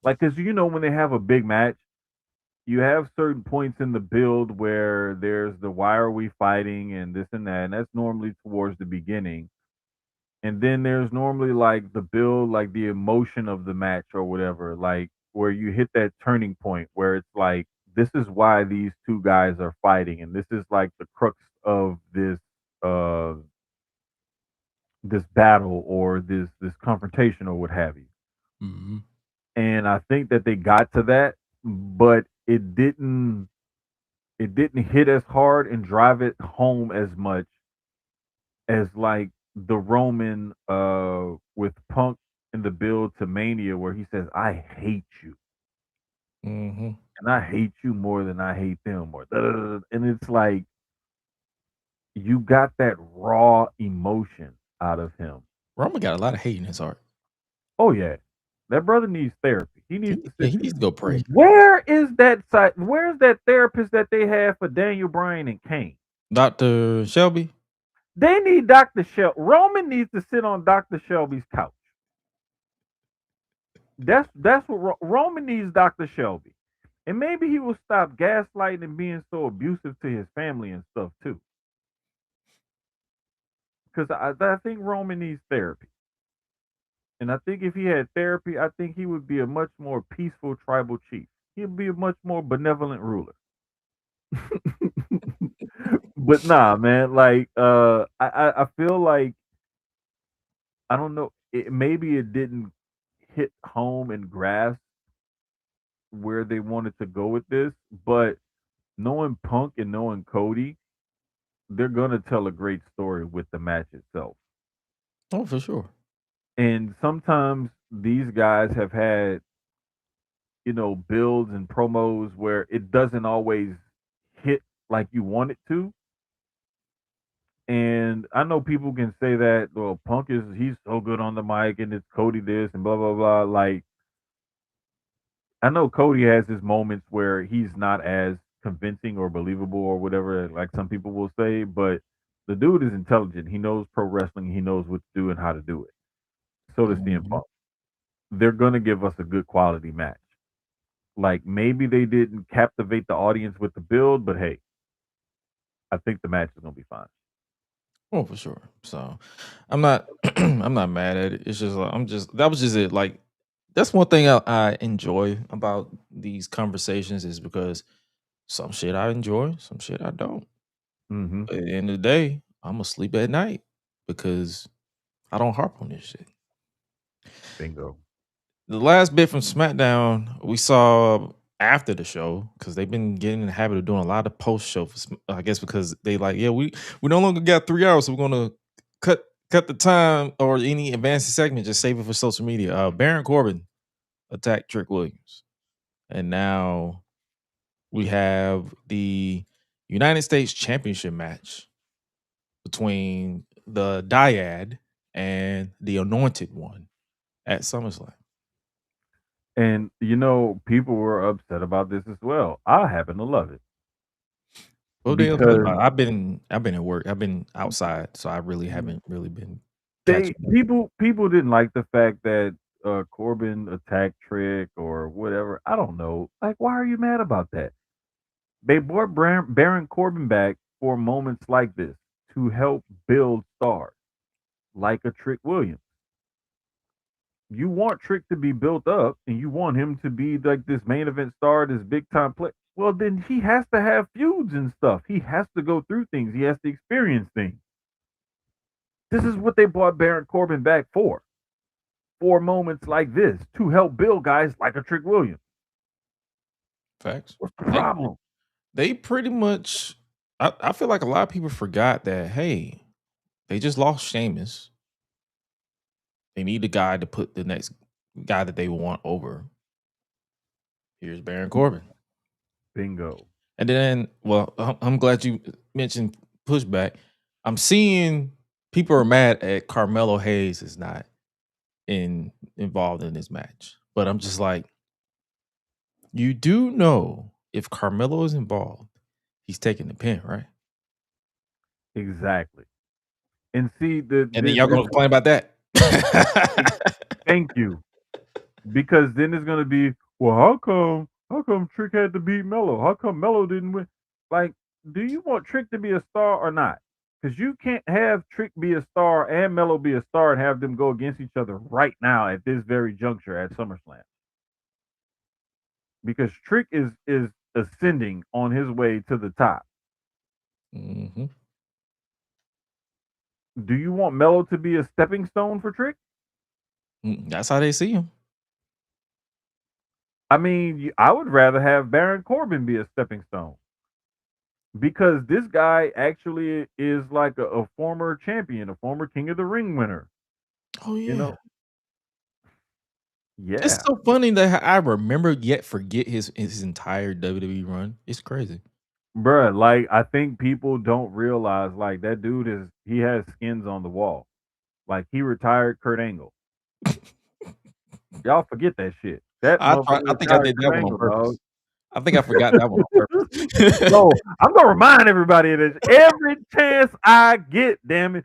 like, because when they have a big match, you have certain points in the build where there's the why are we fighting and this and that, and that's normally towards the beginning. And then there's normally like the build, like the emotion of the match or whatever, like where you hit that turning point where it's like this is why these two guys are fighting, and this is like the crux of uh this battle or this confrontation or what have you. Mm-hmm. And I think that they got to that, but it didn't hit as hard and drive it home as much as like the Roman with Punk in the build to Mania where he says, I hate you. Mm-hmm. And I hate you more than I hate them or da, da, da, da. And it's like you got that raw emotion out of him. Roman got a lot of hate in his heart. Oh yeah. That brother needs therapy. He needs to sit. He needs to go pray. Where is that site? Where's that therapist that they have for Daniel Bryan and Kane? Dr. Shelby. They need Dr. Shelby. Roman needs to sit on Dr. Shelby's couch. That's what Roman needs, Dr. Shelby. And maybe he will stop gaslighting and being so abusive to his family and stuff too. Because I think Roman needs therapy. And I think if he had therapy, I think he would be a much more peaceful tribal chief. He'd be a much more benevolent ruler. But nah, man, like I feel like I don't know, maybe it didn't hit home and grasp where they wanted to go with this, but knowing Punk and knowing Cody, they're gonna tell a great story with the match itself. Oh, for sure. And sometimes these guys have had, builds and promos where it doesn't always hit like you want it to. And I know people can say that, well, Punk he's so good on the mic and it's Cody this and blah blah blah. Like I know Cody has his moments where he's not as convincing or believable or whatever, like some people will say, but the dude is intelligent. He knows pro wrestling, he knows what to do and how to do it. So does CM Mhm. Punk. They're gonna give us a good quality match. Like maybe they didn't captivate the audience with the build, but hey, I think the match is gonna be fine. Oh, for sure. So I'm not I'm not mad at it. It's just like that was just it. Like that's one thing I enjoy about these conversations is because some shit I enjoy, some shit I don't. Mm-hmm. At the end of the day, I'm gonna sleep at night because I don't harp on this shit. Bingo. The last bit from SmackDown we saw after the show because they've been getting in the habit of doing a lot of post show. I guess because they like, yeah, we no longer got 3 hours, so we're gonna cut the time or any advanced segment, just save it for social media. Baron Corbin attacked Trick Williams, and now we have the United States Championship match between the Dyad and the Anointed One at SummerSlam. And people were upset about this as well. I happen to love it. What they upset because about? I've been at work. I've been outside, so I really haven't really been catching up. people didn't like the fact that Corbin attacked Trick or whatever. I don't know. Like, why are you mad about that? They brought Baron Corbin back for moments like this to help build stars, like a Trick Williams. You want Trick to be built up, and you want him to be like this main event star, this big time play. Well, then he has to have feuds and stuff. He has to go through things. He has to experience things. This is what they brought Baron Corbin back for moments like this to help build guys like a Trick Williams. Facts. What's the problem? They pretty much. I feel like a lot of people forgot that. Hey, they just lost Sheamus. They need a guy to put the next guy that they want over. Here's Baron Corbin. Bingo. And then, well, I'm glad you mentioned pushback. I'm seeing people are mad at Carmelo Hayes is not involved in this match. But I'm just like, you do know if Carmelo is involved, he's taking the pin, right? Exactly. And see, and then y'all gonna complain about that. Thank you. Because then it's gonna be, well, how come Trick had to beat Melo? How come Melo didn't win? Like, do you want Trick to be a star or not? Because you can't have Trick be a star and Melo be a star and have them go against each other right now at this very juncture at SummerSlam. Because Trick is ascending on his way to the top. Mm-hmm. Do you want Melo to be a stepping stone for Trick? That's how they see him. I mean, I would rather have Baron Corbin be a stepping stone. Because this guy actually is like a former champion, a former King of the Ring winner. Oh, yeah. You know? Yeah. It's so funny that I remember yet forget his entire WWE run. It's crazy. Bruh, like, I think people don't realize, like, that dude he has skins on the wall. Like, he retired Kurt Angle. Y'all forget that shit. I think I did that one on purpose. I think I forgot that one on purpose. So I'm gonna remind everybody of this every chance I get. Damn it,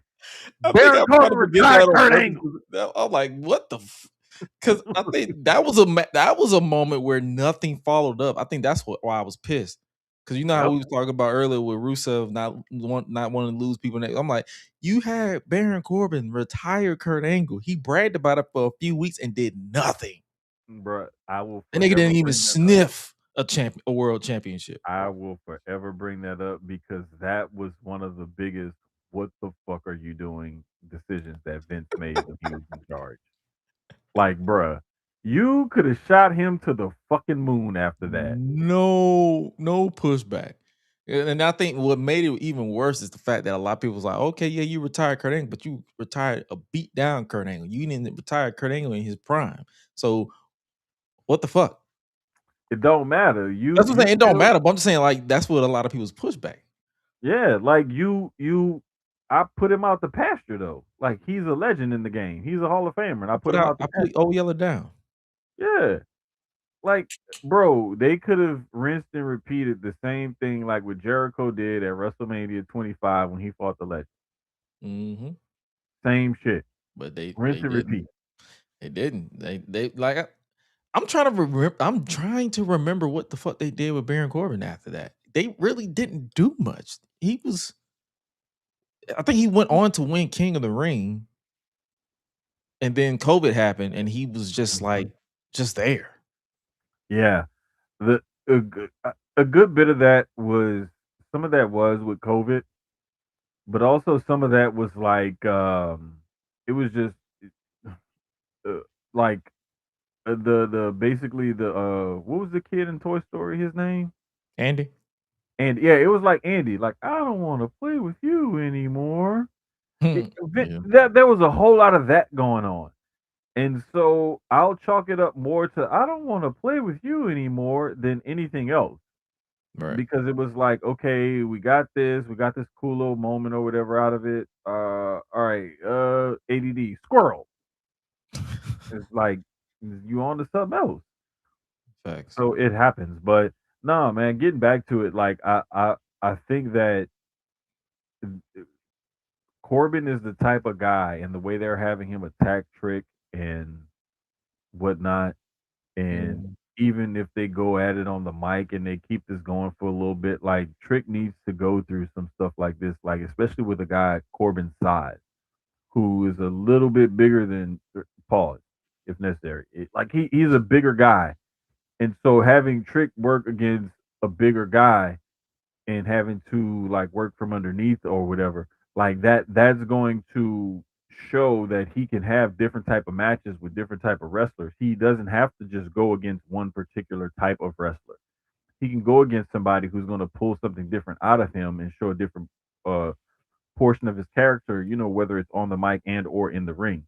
Baron Corbin retired Kurt Angle. I'm like, what the? Because I think that was a moment where nothing followed up. I think that's why I was pissed. Because you know how we was talking about earlier with Rusev not wanting to lose people. I'm like, you had Baron Corbin retire Kurt Angle. He bragged about it for a few weeks and did nothing. Bruh, I will. And nigga didn't even sniff a world championship. I will forever bring that up because that was one of the biggest "what the fuck are you doing" decisions that Vince made when he was in charge. Like, bruh, you could have shot him to the fucking moon after that. No pushback. And I think what made it even worse is the fact that a lot of people was like, okay, yeah, you retired Kurt Angle, but you retired a beat down Kurt Angle. You didn't retire Kurt Angle in his prime. So what the fuck? It don't matter. That's what I'm saying. It don't matter. But I'm just saying, like, that's what a lot of people's pushback. Yeah, like I put him out the pasture though. Like, he's a legend in the game. He's a Hall of Famer, and I put him out the pasture. Old Yeller down. Yeah. Like, bro, they could have rinsed and repeated the same thing like what Jericho did at WrestleMania 25 when he fought the Legend. Mm-hmm. Same shit. But they rinse and repeat. They didn't. They like. I'm trying to remember what the fuck they did with Baron Corbin after that. They really didn't do much. I think he went on to win King of the Ring, and then COVID happened, and he was just like just there. Yeah, a good bit of that was some of that was with COVID, but also some of that was like it was just like the basically the what was the kid in Toy Story? His name? Andy. And yeah, it was like Andy. Like, I don't want to play with you anymore. There was a whole lot of that going on. And so I'll chalk it up more to I don't want to play with you anymore than anything else. Right. Because it was like, okay, we got this cool little moment or whatever out of it. All right, ADD squirrel. It's like you on to something else. Facts. So it happens. But no, man, getting back to it, like I I think that Corbin is the type of guy, and the way they're having him attack Trick and whatnot, and even if they go at it on the mic and they keep this going for a little bit, like Trick needs to go through some stuff like this, like especially with a guy Corbin's size, who is a little bit bigger than Paul, if necessary. He's a bigger guy, and so having Trick work against a bigger guy and having to like work from underneath or whatever, like that's going to show that he can have different type of matches with different type of wrestlers. He doesn't have to just go against one particular type of wrestler. He can go against somebody who's going to pull something different out of him and show a different uh portion of his character, whether it's on the mic and or in the ring.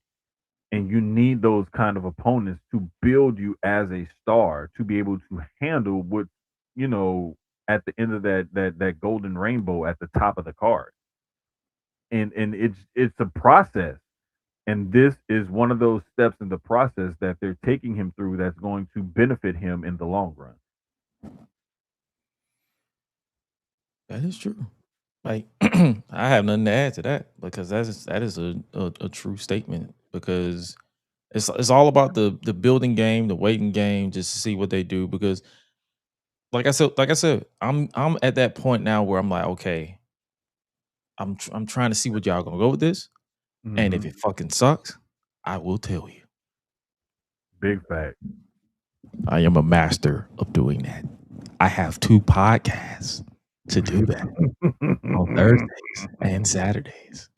And you need those kind of opponents to build you as a star to be able to handle what, you know, at the end of that golden rainbow at the top of the card. And it's a process. And this is one of those steps in the process that they're taking him through that's going to benefit him in the long run. That is true. Like I have nothing to add to that because that is a true statement because it's all about the building game, the waiting game, just to see what they do. Because like I said, I'm at that point now where I'm like, okay, I'm trying to see what y'all gonna go with this, and if Mhm. it fucking sucks, I will tell you. Big fact. I am a master of doing that. I have 2 podcasts to do that on Thursdays and Saturdays.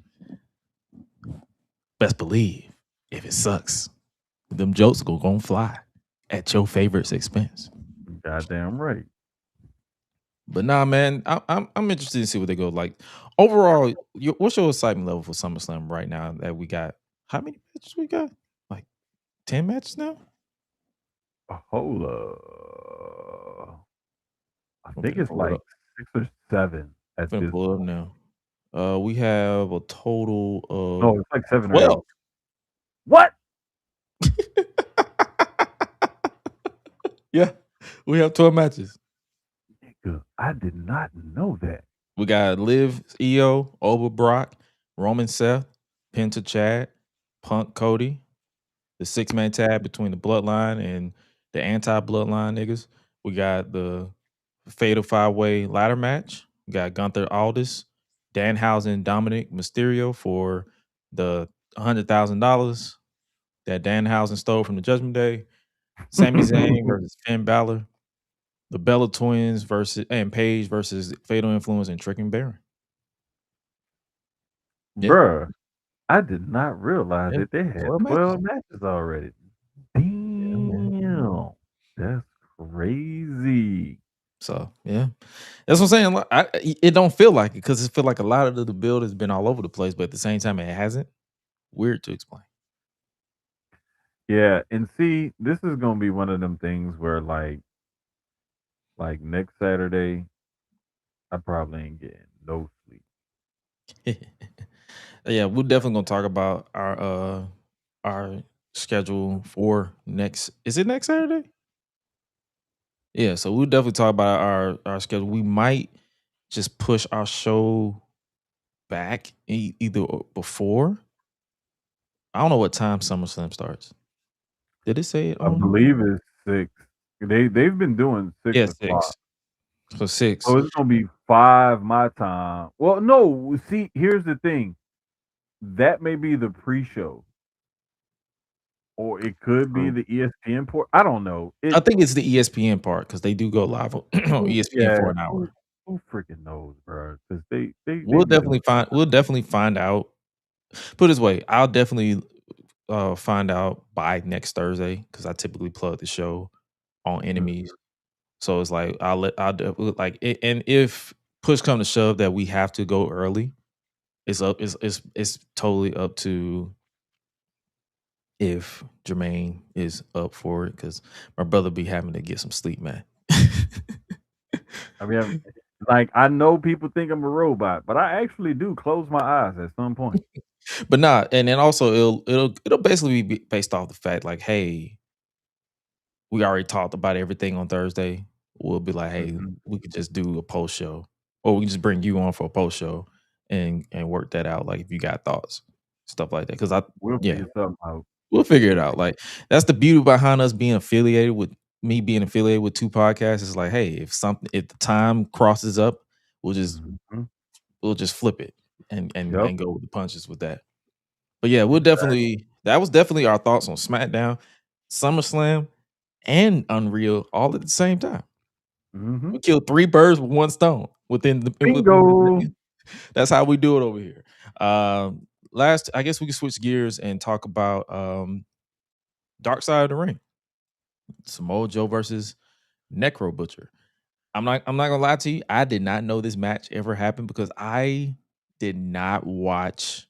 Best believe if it sucks, them jokes gonna fly at your favorite's expense. Goddamn right. But nah, man, I'm interested to see what they go like. Overall, what's your excitement level for SummerSlam right now that we got? How many matches we got? Like 10 matches now? Hold up. I I'm think finna it's pull it like up. 6 or 7 at Finna this pull it up point. now. We have a total No, of it's like 7 or 8. 12. What? Yeah, we have 12 matches. Nigga, I did not know that. We got Liv, Io, Oba, Brock, Roman, Seth, Penta, Chad, Punk, Cody, the 6-man tag between the Bloodline and the anti-Bloodline niggas. We got the Fatal 5-way ladder match. We got Gunther Aldis, Danhausen, Dominic Mysterio for the $100,000 that Danhausen stole from the Judgment Day. Sami Zayn versus Finn Balor. The Bella Twins versus and Paige versus Fatal Influence and Trick and Baron. Yeah, Bruh, I did not realize yeah. that they had 12 matches. 12 matches already. Yeah, man. Damn. That's crazy. So yeah, that's what I'm saying. It don't feel like it because it feel like a lot of the build has been all over the place, but at the same time, it hasn't. Weird to explain. Yeah, and see, this is gonna be one of them things where like next Saturday, I probably ain't getting no sleep. Yeah, we're definitely gonna talk about our schedule for next. Is it next Saturday? Yeah, so we'll definitely talk about our schedule. We might just push our show back either before. I don't know what time SummerSlam starts. Did it say it I on? believe it's 6. They've been doing 6 Yeah, o'clock. 6. So 6. So it's gonna be 5 my time. Well, no, see, here's the thing. That may be the pre-show. Or it could be the ESPN port. I don't know. I think it's the ESPN part because they do go live on ESPN for an hour. Who freaking knows, bro? Because they We'll be doing definitely find out. Put it this way, I'll definitely find out by next Thursday because I typically plug the show on Enemies. So it's like and if push come to shove that we have to go early, it's totally up to if Jermaine is up for it because my brother be having to get some sleep, man. I mean, like I know people think I'm a robot, but I actually do close my eyes at some point. But nah, and then also it'll basically be based off the fact like, hey, we already talked about everything on Thursday. We'll be like, hey, we could just do a post show or we can just bring you on for a post show and work that out. Like if you got thoughts, stuff like that. Because We'll yeah, figure something out. we'll figure it out. Like that's the beauty behind us being affiliated with me being affiliated with two podcasts. Is like, hey, if the time crosses up, we'll just Mhm. flip it and Yep. go with the punches with that. But yeah, Exactly. that was definitely our thoughts on SmackDown, SummerSlam, and Unreal all at the same time. Mhm. We killed 3 birds with 1 stone within Bingo. that's how we do it over here. Last, I guess we can switch gears and talk about Dark Side of the Ring. Samoa Joe versus Necro Butcher. I'm not gonna lie to you. I did not know this match ever happened because I did not watch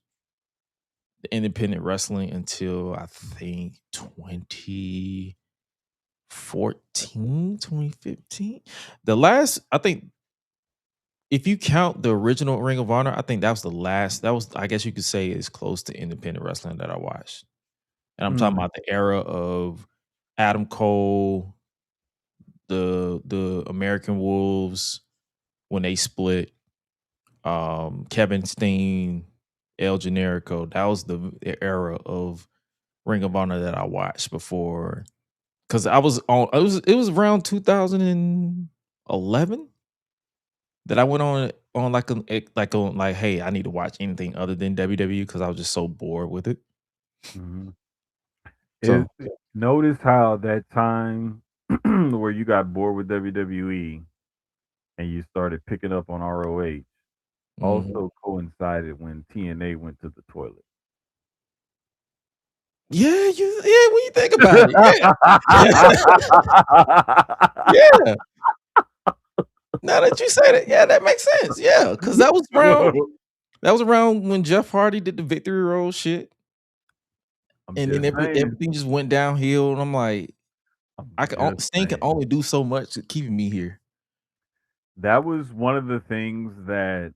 the independent wrestling until I think 2014, 2015. The last, I think, if you count the original Ring of Honor, I think that was the last. That was, I guess you could say, is close to independent wrestling that I watched. And I'm talking Mm. about the era of Adam Cole, the American Wolves when they split, Kevin Steen, El Generico. That was the era of Ring of Honor that I watched before, because I was on. It was around 2011 that I went on like, hey, I need to watch anything other than WWE because I was just so bored with it. Mhm. So Notice how that time where you got bored with WWE and you started picking up on ROH mhm. also coincided when TNA went to the toilet. Yeah, when you think about it, yeah. Yeah. Now that you say that, yeah, that makes sense. Yeah, because that was around when Jeff Hardy did the Victory Road shit, I'm and then just saying. everything just went downhill, and I'm like, I'm I can just Sting can saying. only do so much to keeping me here. That was one of the things that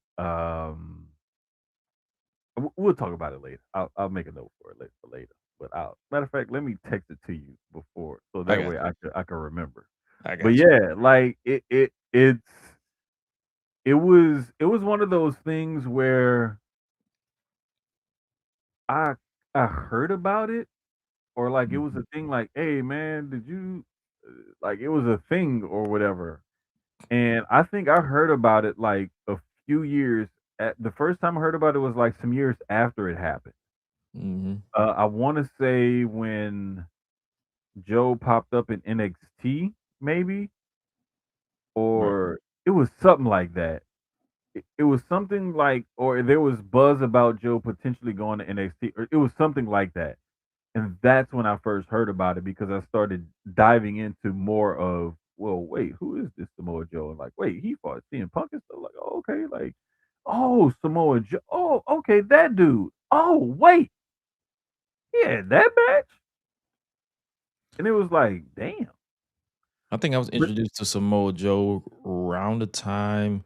we'll talk about it later. I'll make a note for it for later. But matter of fact, let me text it to you before, so I that got way I can remember. I But got you. yeah, like it was one of those things where I I heard about it, or like it was Mhm, a thing. Like, hey man, did you like it was a thing or whatever? And I think I heard about it like a few years. The first time I heard about it was like some years after it happened. mhm, I want to say when Joe popped up in NXT, maybe, right. or it was something like that. It was something like, or there was buzz about Joe potentially going to NXT, or it was something like that. And that's when I first heard about it because I started diving into more of, well, wait, who is this Samoa Joe? And like, wait, he fought CM Punk and stuff. Like, oh, okay, like, oh, Samoa Joe. Oh, okay, that dude. Oh, wait, yeah, that match. And it was like, damn. I think I was But introduced to Samoa Joe around the time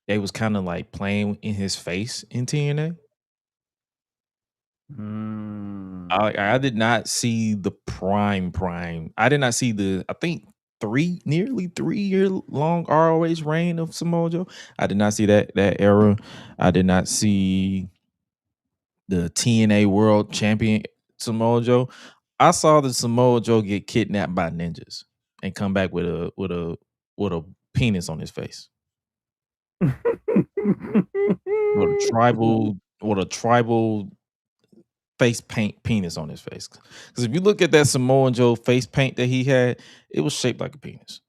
they was kind of like playing in his face in TNA. I mm, did not see the prime. I did not see the, I think, nearly 3 year long ROH reign of Samoa Joe. I did not see that era. I did not see the TNA World Champion Samoa Joe. I saw the Samoa Joe get kidnapped by ninjas and come back with a penis on his face. With a tribal face paint penis on his face. Because if you look at that Samoa Joe face paint that he had, it was shaped like a penis.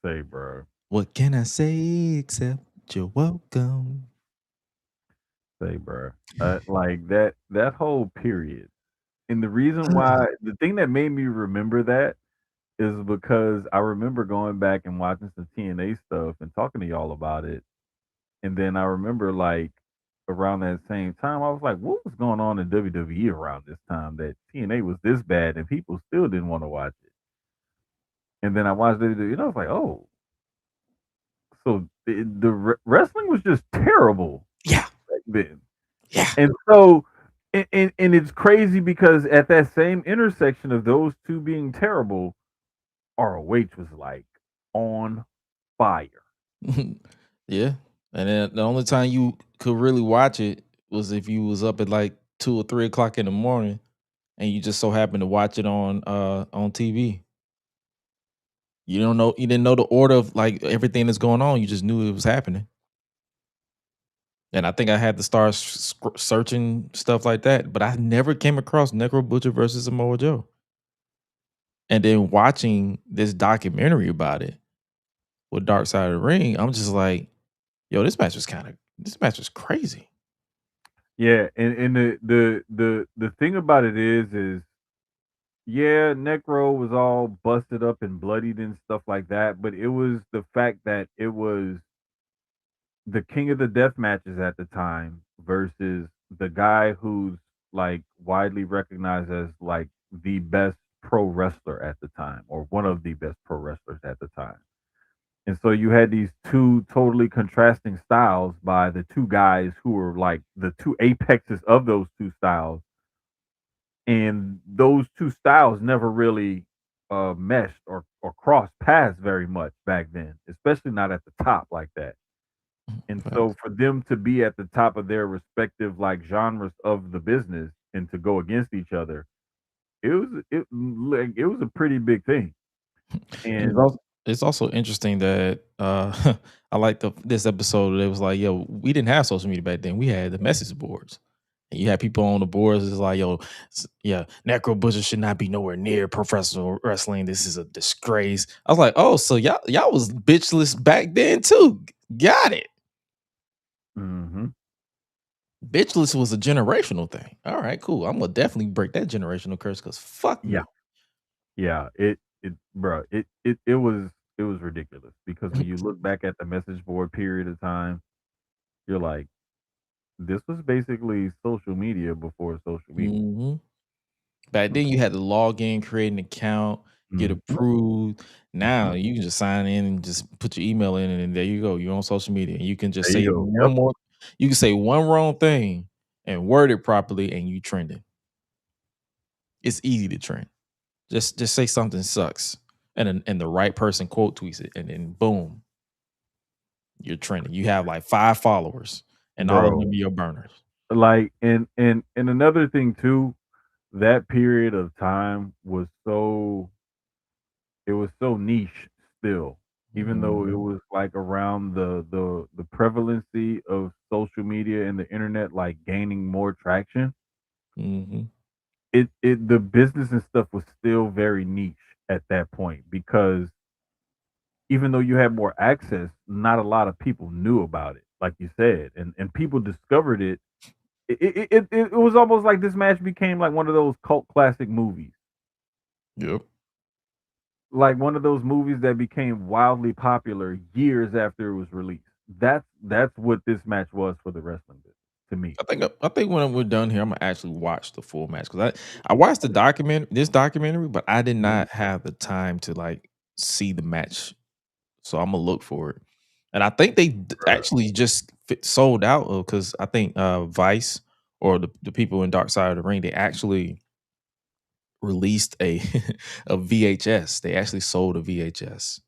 say, bro, What can I say except you're welcome? say, bro, like that whole period. And the reason why, the thing that made me remember that is because I remember going back and watching some TNA stuff and talking to y'all about it. And then I remember like around that same time, I was like, what was going on in WWE around this time that TNA was this bad and people still didn't want to watch it? And then I watched WWE and I was like, oh, so wrestling was just terrible Yeah, back then. yeah. And so, and it's crazy because at that same intersection of those two being terrible, ROH was like on fire. Yeah, and then the only time you could really watch it was if you was up at like 2 or 3 o'clock in the morning, and you just so happened to watch it on TV. You didn't know the order of like everything that's going on. You just knew it was happening. And I think I had to start searching stuff like that, but I never came across Necro Butcher versus Samoa Joe. And then watching this documentary about it with Dark Side of the Ring, I'm just like, yo, this match was crazy. Yeah, and the thing about it is yeah, Necro was all busted up and bloodied and stuff like that, but it was the fact that it was the king of the death matches at the time versus the guy who's like widely recognized as like the best pro wrestler at the time or one of the best pro wrestlers at the time. And so you had these two totally contrasting styles by the two guys who were like the two apexes of those two styles. And those two styles never really meshed or crossed paths very much back then, especially not at the top like that. And so Facts. for them to be at the top of their respective like genres of the business and to go against each other, it was a pretty big thing. And And it's also interesting that I like this episode. It was like, yo, we didn't have social media back then. We had the message boards. And you had people on the boards. It's like, yo, yeah, Necro Butcher should not be nowhere near professional wrestling. This is a disgrace. I was like, oh, so y'all was bitchless back then too. Got it. mhm, Bitchless was a generational thing. All right, cool. I'm gonna definitely break that generational curse because fuck yeah, you. yeah, bro, it was ridiculous because when you look back at the message board period of time, you're like, this was basically social media before social media. Mhm. Back then, you had to log in, create an account, get Mhm, approved. Now mhm. you can just sign in and just put your email in, and there you go. You're on social media, and you can just There you say go. Yep. one more. You can say one wrong thing and word it properly, and you trending. It's easy to trend. Just say something sucks, and the right person quote tweets it, and then boom, you're trending. You have like 5 followers, and all of Bro, them are your burners. like and another thing too, that period of time was so niche still, even though it Mhm, was like around the prevalency of social media and the internet like gaining more traction. mhm. It the business and stuff was still very niche at that point because even though you had more access, not a lot of people knew about it, like you said, and people discovered it. It was almost like this match became like one of those cult classic movies, Yep. like one of those movies that became wildly popular years after it was released. That's what this match was for the wrestling business to me. I think when we're done here, I'm gonna actually watch the full match because I watched this documentary, but I did Mhm. not have the time to like see the match, so I'm gonna look for it. And I think they Bruh. actually just sold out because I think Vice or the people in Dark Side of the Ring they actually released a a VHS. They actually sold a VHS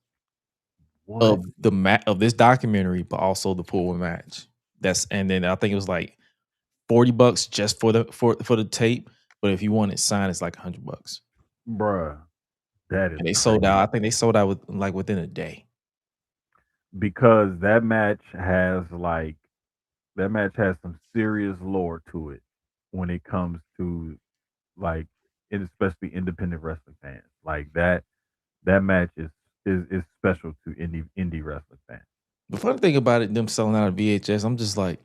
What, of the of this documentary, but also the full match. And then I think it was like $40 just for the tape, but if you want it signed, it's like $100. bruh? That is And they sold crazy out. I think they sold out within a day. because that match has some serious lore to it when it comes to like and especially independent wrestling fans. Like that match is special to indie wrestling fans. The funny thing about it, them selling out of VHS, I'm just like,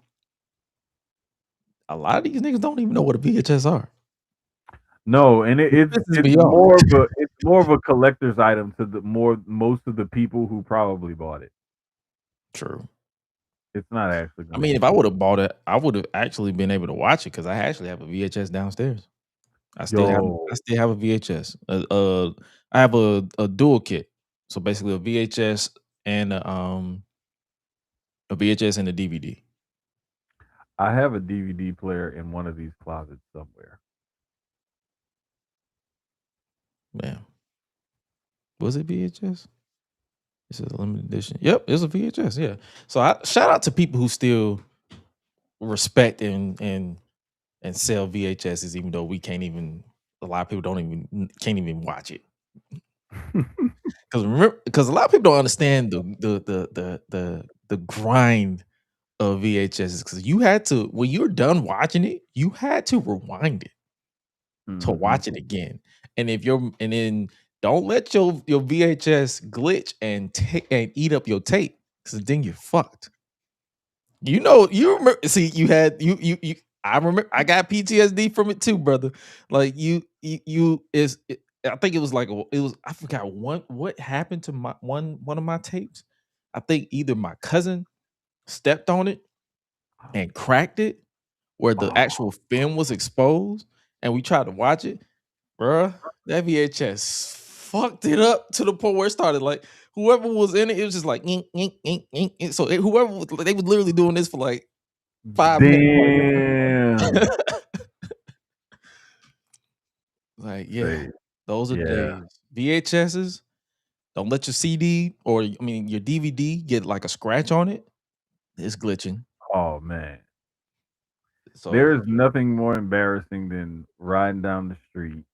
a lot of these niggas don't even know what a VHS are. No, and It pisses me off. it's more of a collector's item to the most of the people who probably bought it. True. It's not actually I going to mean, be if I used. would have bought it, I would have actually been able to watch it because I actually have a VHS downstairs. I Yo, still have a VHS. I have a dual kit. So basically a VHS and a VHS and a DVD. I have a DVD player in one of these closets somewhere. Man, was it VHS? This is a limited edition. Yep, it's a VHS. Yeah. So I shout out to people who still respect and sell VHSs, even though we can't even. A lot of people can't even watch it because a lot of people don't understand the grind of VHSs, because you had to, when you're done watching it, you had to rewind it to watch it again. And then don't let your VHS glitch and eat up your tape, because then you're fucked. You remember. See, you had you. I remember. I got PTSD from it too, brother. Like I think it was like I forgot what happened to my one of my tapes. I think either my cousin stepped on it and cracked it, where the actual film was exposed, and we tried to watch it, bruh. That VHS fucked it up to the point where it started like whoever was in it, it was just like ink, ink, ink, ink, ink. So whoever they was literally doing this for like 5 minutes. Like, yeah, those are the days. VHSs, don't let your CD or your DVD get like a scratch on it. It's glitching. Oh man. So There's nothing more embarrassing than riding down the street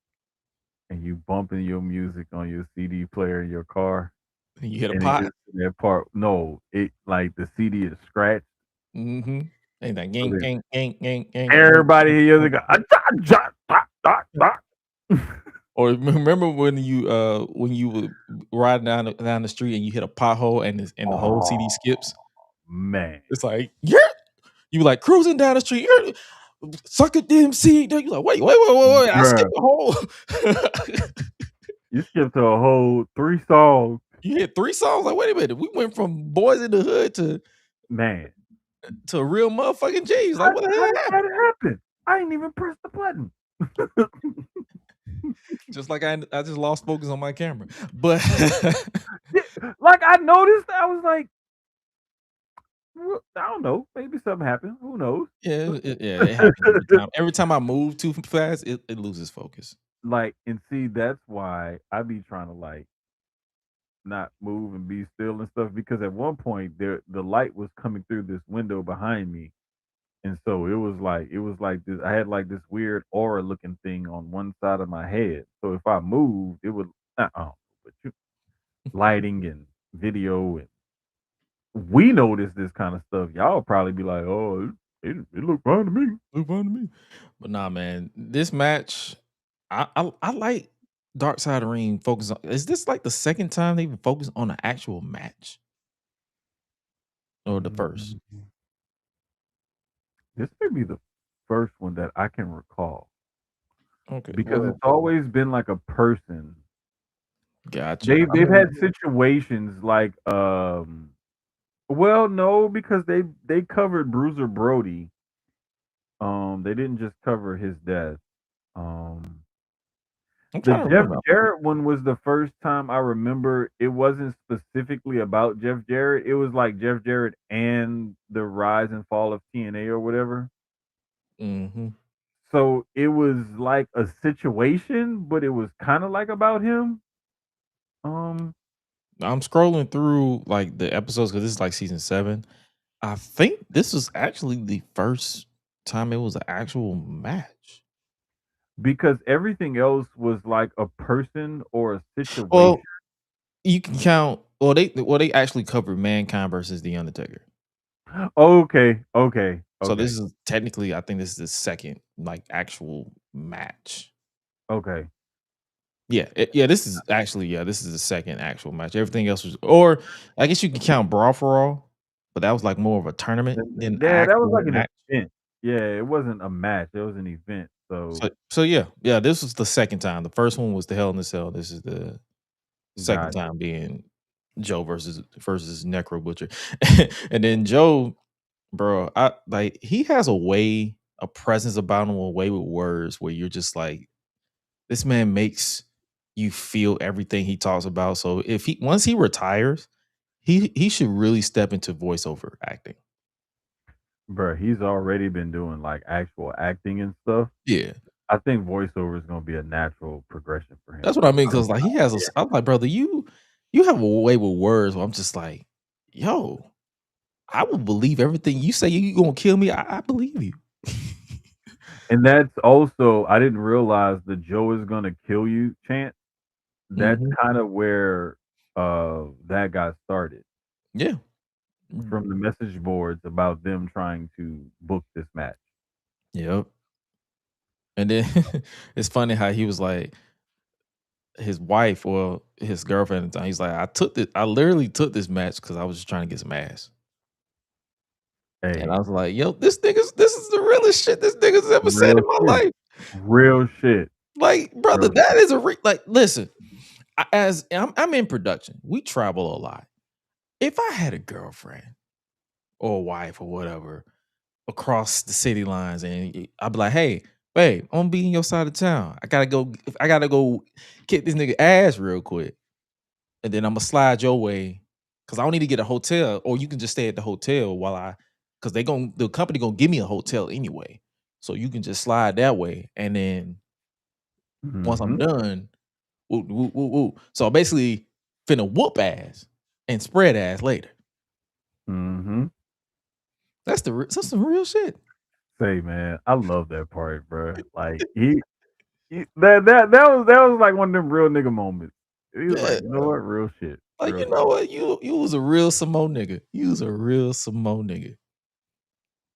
and you bumping your music on your CD player in your car. You hit a pot. That part, no, it like the CD is scratched. Mm-hmm. And like, gang. Everybody hears it go. Or remember when you were riding down the street and you hit a pothole and the whole CD skips? Man, it's like, yeah, you like cruising down the street, suck a DMC. You're like, wait, I skipped a whole. You skipped a whole 3 songs. You hit 3 songs. Like, wait a minute, we went from Boys in the Hood to real motherfucking G's. Like, what the hell happened? I didn't even press the button. Just like I just lost focus on my camera. But like I noticed, I was like, I don't know, maybe something happened. Who knows? Yeah, it happens every time I move too fast, it loses focus. Like, and see, that's why I be trying to like not move and be still and stuff, because at one point the light was coming through this window behind me. And so it was like this. I had like this weird aura looking thing on one side of my head. So if I moved, it would. Lighting and video, and we notice this kind of stuff. Y'all probably be like, "Oh, it looked fine to me." Looked fine to me. But nah, man, this match, I like Dark Side of the Ring focus on. Is this like the second time they even focused on an actual match, or the first? This may be the first one that I can recall. Okay. Because it's always been like a person. Gotcha. They've had situations like well, no, because they covered Bruiser Brody. They didn't just cover his death. The Jeff Jarrett one was the first time I remember. It wasn't specifically about Jeff Jarrett. It was like Jeff Jarrett and the rise and fall of TNA or whatever. Mm-hmm. So it was like a situation, but it was kind of like about him. I'm scrolling through like the episodes because this is like season 7. I think this was actually the first time it was an actual match, because everything else was like a person or a situation. Well, you can count. Well, they actually covered Mankind versus The Undertaker. Okay. So this is technically, I think this is the second like actual match. Okay. This is the second actual match. Everything else was, or I guess you can count Brawl for All, but that was like more of a tournament than that was like an event. Yeah, it wasn't a match; it was an event. So yeah. This was the second time. The first one was the Hell in a Cell. This is the second time being Joe versus Necro Butcher, and then Joe, bro, he has a presence about him, a way with words where you're just like, this man makes you feel everything he talks about. So once he retires, he should really step into voiceover acting. Bro, he's already been doing like actual acting and stuff. Yeah, I think voiceover is gonna be a natural progression for him. That's what I mean, because like he has I'm like, brother, you You have a way with words where I'm just like, yo, I will believe everything you say. You gonna kill me? I believe you. And that's also, I didn't realize the Joe is gonna kill you chant. That's Mhm. kind of where that got started Yeah. Mm. from the message boards about them trying to book this match. Yep. And then it's funny how he was like his wife or his girlfriend at the time. He's like, I literally took this match because I was just trying to get some ass. And Hey, I was like, yo, this is the realest shit this nigga's ever said real in my shit. life. Real shit. Like, brother, Real that shit. is like, listen, I'm in production. We travel a lot. If I had a girlfriend or a wife or whatever across the city lines, and I'd be like, "Hey, babe, I'm gonna be in your side of town. I gotta go kick this nigga ass real quick, and then I'm gonna slide your way because I don't need to get a hotel, or you can just stay at the hotel while because the company gonna give me a hotel anyway, so you can just slide that way, and then once I'm Mhm. done, woo, woo, woo, woo. So basically, finna whoop ass and spread ass later. Mhm. That's some real shit. Say, man, I love that part, bro. Like that was like one of them real nigga moments. He was Yeah. like, you know what, real shit, Like, real you know shit. what? You was a real Samoa nigga. You was a real Samoa nigga.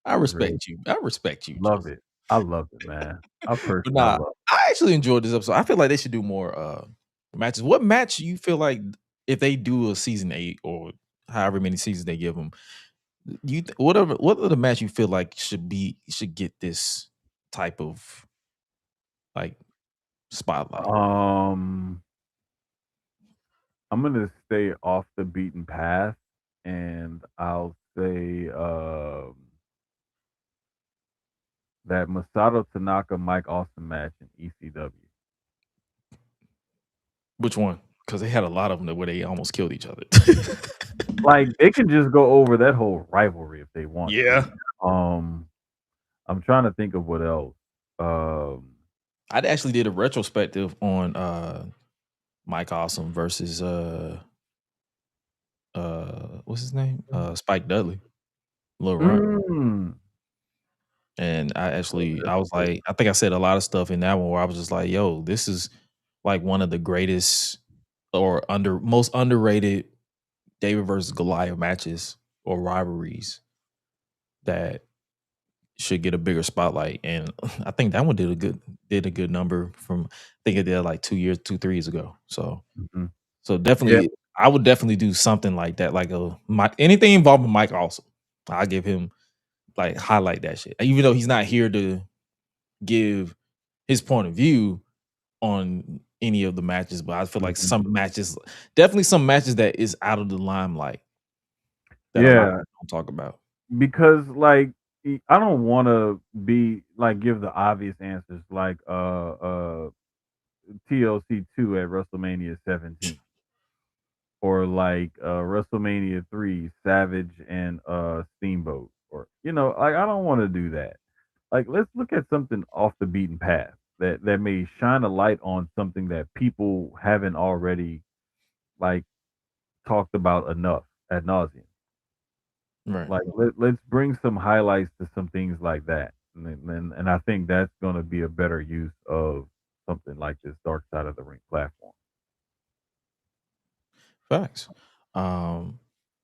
I Real respect you. I respect you, love just it. I love it, man. I but personally nah, love I actually enjoyed this episode. I feel like they should do more matches. What match you feel like if they do a season 8 or however many seasons they give them, what other match you feel like should get this type of like it. spotlight? I'm gonna stay off the beaten path, and I'll say that Masato Tanaka Mike Austin match in ECW. Which one? Because they had a lot of them where they almost killed each other. Like they can just go over that whole rivalry if they want Yeah. to. I'm trying to think of what else. Um, I actually did a retrospective on Mike Awesome versus what's his name? Spike Dudley, Lil Runt. mm, And oh, that's I was good. like, I think I said a lot of stuff in that one where I was just like, yo, this is like one of the greatest or most underrated David versus Goliath matches or rivalries that should get a bigger spotlight. And I think that one did a good number from I think it did like 3 years ago. Mhm. So Yeah, definitely, I would definitely do something like that, like anything involving Mike. Also, I give him like highlight that shit, even though he's not here to give his point of view on any of the matches. But I feel like mhm. definitely some matches that is out of the limelight that a lot of Yeah, people don't talk about. because like I don't want to be like give the obvious answers like TLC 2 at WrestleMania 17 or like WrestleMania 3 Savage and Steamboat, or like I don't want to do that. Like let's look at something off the beaten path that may shine a light on something that people haven't already like talked about enough ad nauseum. Right. Like let's bring some highlights to some things like that, and I think that's going to be a better use of something like this Dark Side of the Ring platform. Facts. But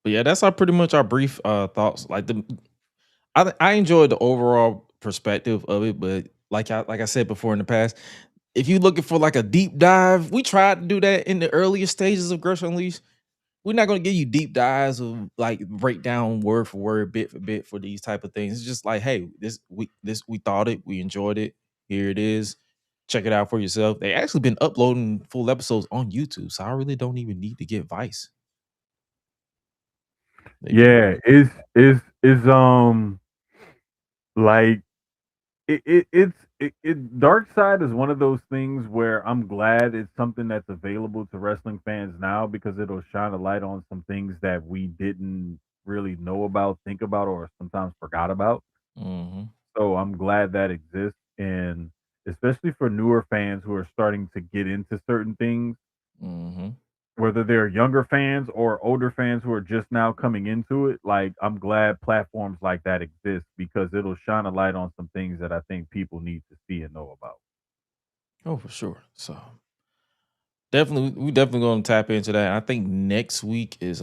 yeah, that's our pretty much our brief thoughts. I enjoyed the overall perspective of it, but like I said before in the past, if you're looking for like a deep dive, we tried to do that in the earlier stages of Gresh Unleashed. We're not going to give you deep dives of like break down word for word, bit for bit for these type of things. It's just like, hey, we thought it, we enjoyed it. Here it is. Check it out for yourself. They actually been uploading full episodes on YouTube, so I really don't even need to get Vice. They be Yeah, it's like Dark Side is one of those things where I'm glad it's something that's available to wrestling fans now because it'll shine a light on some things that we didn't really know about, think about, or sometimes forgot about. Mhm. So I'm glad that exists, and especially for newer fans who are starting to get into certain things, Mhm. whether they're younger fans or older fans who are just now coming into it, like I'm glad platforms like that exist because it'll shine a light on some things that I think people need to see and know about. Oh, for sure. So we definitely gonna tap into that. I think next week is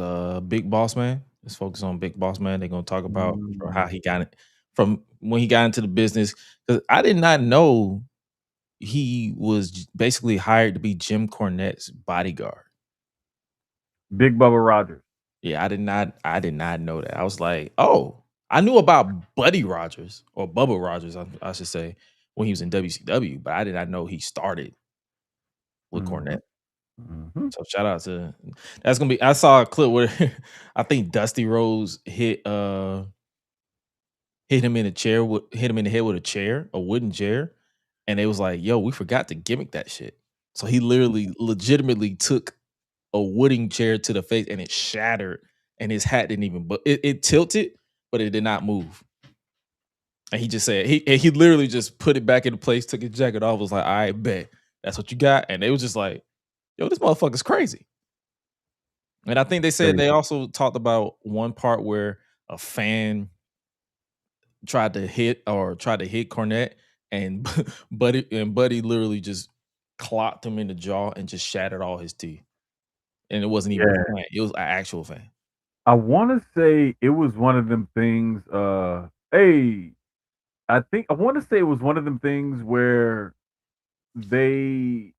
Big Boss Man. Let's focus on Big Boss Man. They're gonna talk about how he got it from when he got into the business. Because I did not know he was basically hired to be Jim Cornette's bodyguard. Big Bubba Rogers. Yeah, I did not know that. I was like, oh, I knew about Buddy Rogers or Bubba Rogers, I should say, when he was in WCW, but I did not know he started with Cornette. Mm-hmm. So shout out to that's gonna be. I saw a clip where I think Dusty Rhodes hit him in a chair, hit him in the head with a chair, a wooden chair, and it was like, yo, we forgot to gimmick that shit. So he literally, legitimately took a wooden chair to the face and it shattered, and his hat didn't even, but it tilted, but it did not move. And he just said he literally just put it back into place, took his jacket off, was like, I bet that's what you got, and they was just like, yo, this motherfucker's crazy. And I think they said they also talked about one part where a fan tried to hit Cornette, and Buddy literally just clocked him in the jaw and just shattered all his teeth. And it wasn't even a fan; it was an actual fan. I want to say it was one of them things. I want to say it was one of them things where they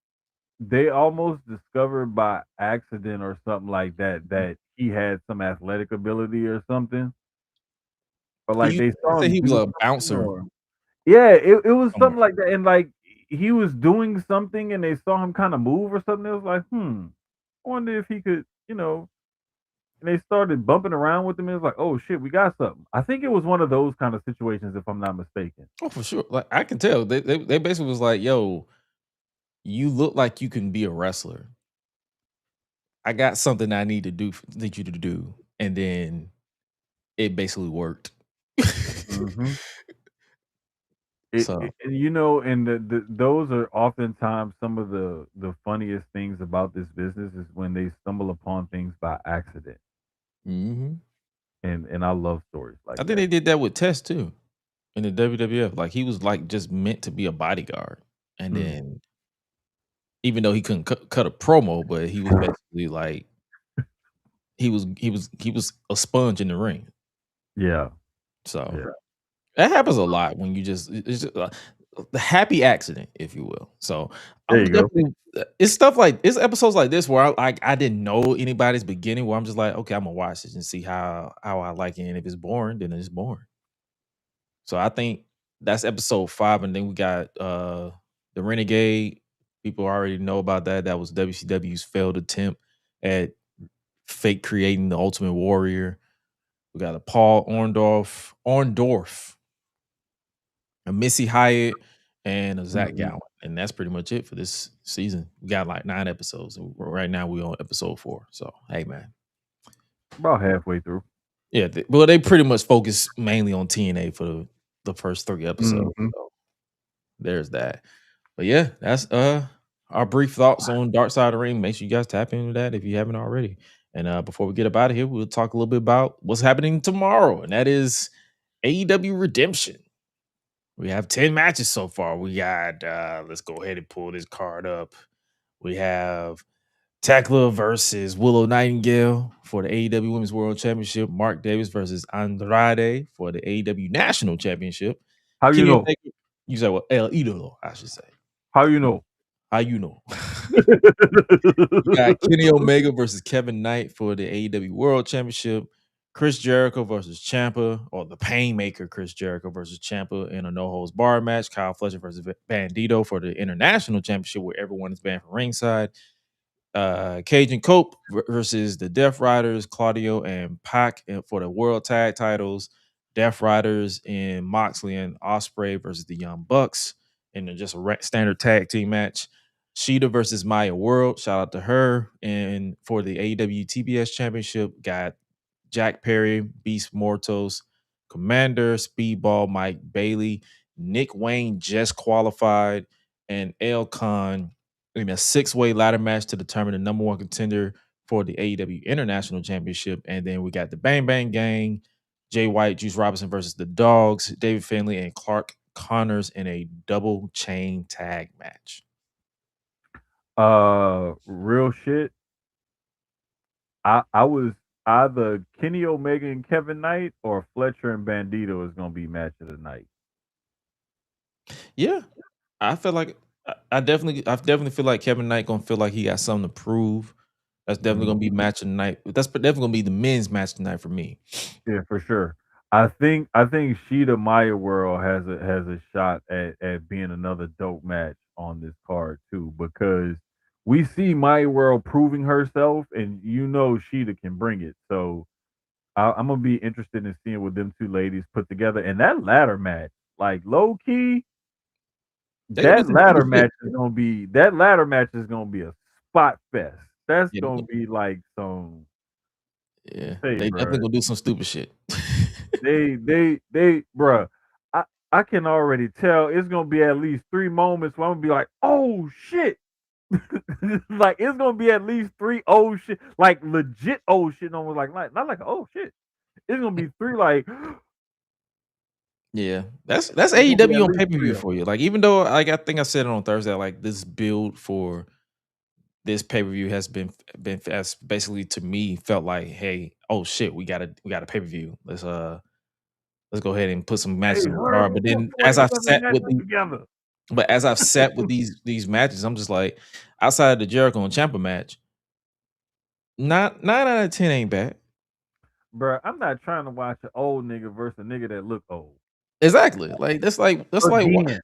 almost discovered by accident or something like that he had some athletic ability or something. But like they saw Said him he was do a bouncer. yeah, it was Somewhere. something like that, and like he was doing something, and they saw him kind of move or something. It was like, I wonder if he could, And they started bumping around with him. It was like, oh shit, we got something. I think it was one of those kind of situations, if I'm not mistaken. Oh, for sure. Like I can tell. They basically was like, yo, you look like you can be a wrestler. I got something I need you to do. And then it basically worked. Mm-hmm. So And those are oftentimes some of the funniest things about this business is when they stumble upon things by accident. mhm. And I love stories like I think that. they did that with Test too in the WWF. Like he was like just meant to be a bodyguard. And then even though he couldn't cut a promo, but he was basically like he was a sponge in the ring. Yeah. So Yeah. that happens a lot when you it's just the happy accident, if you will. So There I'm you go. definitely it's episodes like this where I didn't know anybody's beginning, where I'm just like, okay, I'm gonna watch this and see how I like it, and if it's boring, then it's boring. So I think that's episode 5, and then we got the Renegade. People already know about that. That was WCW's failed attempt at fake creating the Ultimate Warrior. We got a Paul Orndorff, a Missy Hyatt, and a Zach Gallen. And that's pretty much it for this season. We got like 9 episodes. And right now we're on episode 4. So hey man. About halfway through. Yeah, they pretty much focus mainly on TNA for the first 3 episodes. Mhm. So there's that. But yeah, that's our brief thoughts on Dark Side of the Ring. Make sure you guys tap into that if you haven't already. And before we get up out of here, we'll talk a little bit about what's happening tomorrow, and that is AEW Redemption. We have 10 matches so far. We got let's go ahead and pull this card up. We have Tekla versus Willow Nightingale for the AEW Women's World Championship. Mark Davis versus Andrade for the AEW National Championship. How you Kenny know? Omega, you say, well, El Idolo, I should say. How you know? How you know? We got Kenny Omega versus Kevin Knight for the AEW World Championship. Chris Jericho versus Ciampa, or the Painmaker Chris Jericho versus Ciampa in a no holds bar match. Kyle Fletcher versus Bandito for the International Championship, where everyone is banned from ringside. Cajun Cope versus the Death Riders, Claudio and Pac for the World Tag Titles. Death Riders in Moxley and Ospreay versus the Young Bucks in just a standard tag team match. Sheeta versus Maya World, shout out to her. And for the AEW TBS Championship, got Jack Perry, Beast Mortos, Commander, Speedball, Mike Bailey, Nick Wayne just qualified, and El Khan in a 6-way ladder match to determine the number 1 contender for the AEW International Championship. And then we got the Bang Bang Gang, Jay White, Juice Robinson versus the Dogs, David Finlay and Clark Connors in a double chain tag match. Real shit. I was either Kenny Omega and Kevin Knight or Fletcher and Bandito is gonna be match of the night. Yeah, I feel like I definitely feel like Kevin Knight gonna feel like he got something to prove. That's definitely gonna be match of the night. That's definitely gonna be the men's match tonight for me. Yeah, for sure. I think Sheeta Maya World has a shot at being another dope match on this card too, because we see Maya World proving herself, and Sheeta can bring it. So I'm gonna be interested in seeing what them two ladies put together. And that ladder match, like low key, They gonna do some stupid shit. that ladder match is gonna be a spot fest. That's Yeah, gonna be like some. yeah, Hey, they definitely bro. gonna do some stupid shit. Bruh, I can already tell it's gonna be at least 3 moments where I'm gonna be like, oh shit. Like it's gonna be at least 3 oh shit, like legit oh shit, almost like not like oh shit. It's gonna be 3 like Yeah, that's it's gonna be AEW at on least pay per 3 view of 'em. for you. Like even though like I think I said it on Thursday, like this build for this pay per view has been as basically to me felt like, hey, oh shit, we got a pay per view. Let's go ahead and put some Hey, matches on the hurry up card. and But book then as somebody I've get them sat with matches together. these matches, I'm just like outside of the Jericho and Ciampa match, not 9 out of 10 ain't bad. Bruh, I'm not trying to watch an old nigga versus a nigga that look old. Exactly. Like that's like Again.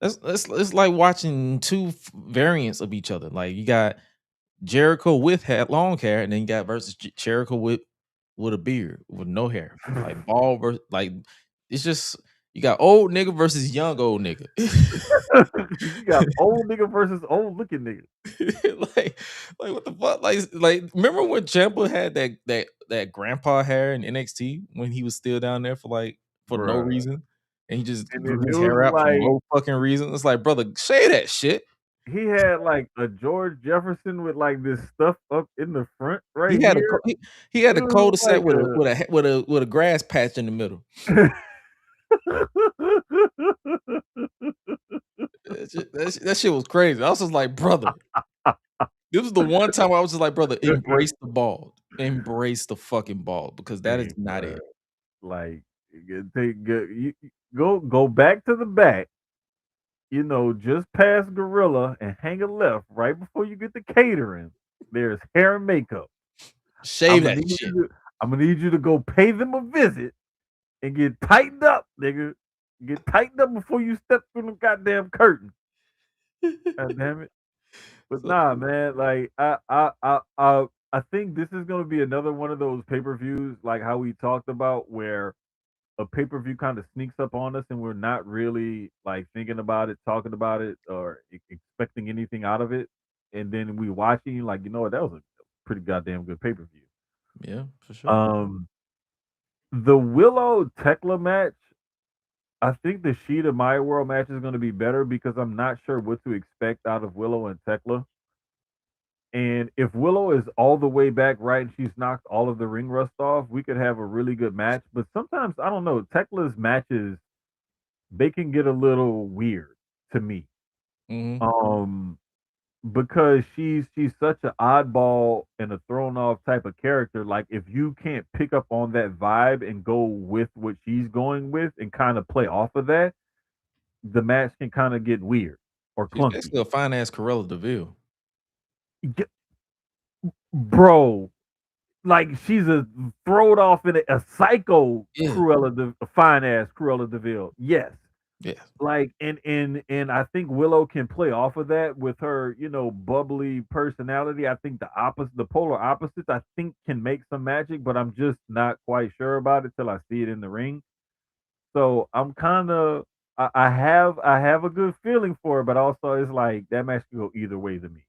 it's like watching two variants of each other. Like you got Jericho with long hair, and then you got versus Jericho with a beard with no hair, like bald versus like it's just you got old nigga versus young old nigga. You got old nigga versus old looking nigga. like what the fuck? Like remember when Ciampa had that grandpa hair in NXT when he was still down there for no Bruh. reason, and he just And grew then it his was hair out for like no fucking reason. It's like, brother, say that shit. he had like a George Jefferson with like this stuff up in the front right He had here. he had It a was cul-de-sac like with a with a grass patch in the middle. That shit was crazy. I was just like, brother, this was the one time I was just like, brother, embrace the bald, embrace the fucking bald because that Hey, is not bruh. it. Like go back to the back, just past Gorilla and hang a left right before you get to catering. There's hair and makeup. Shave that shit. I'm gonna need you to go pay them a visit and get tightened up, nigga. Get tightened up before you step through the goddamn curtain. God damn it. But So, nah, man. Like I think this is gonna be another one of those pay-per-views, like how we talked about, where a pay-per-view kind of sneaks up on us and we're not really like thinking about it, talking about it, or expecting anything out of it. And then we watching, like, you know what, that was a pretty goddamn good pay-per-view. yeah, for sure. Um, the Willow Tekla match, I think the Sheeta My World match is going to be better because I'm not sure what to expect out of Willow and Tekla. And if Willow is all the way back right and she's knocked all of the ring rust off, we could have a really good match. But sometimes I don't know, Tekla's matches, they can get a little weird to me. Mhm. Um because she's such an oddball and a thrown off type of character. Like if you can't pick up on that vibe and go with what she's going with and kind of play off of that, the match can kind of get weird or She's clunky. basically a fine ass Corella Deville. Bro, like she's a throwed off in a psycho Yeah. a fine ass Cruella Deville. Yes. Yeah. Like and I think Willow can play off of that with her, bubbly personality. I think the polar opposites, I think can make some magic, but I'm just not quite sure about it till I see it in the ring. So I'm kind of I have a good feeling for it, but also it's like that match can go either way to me.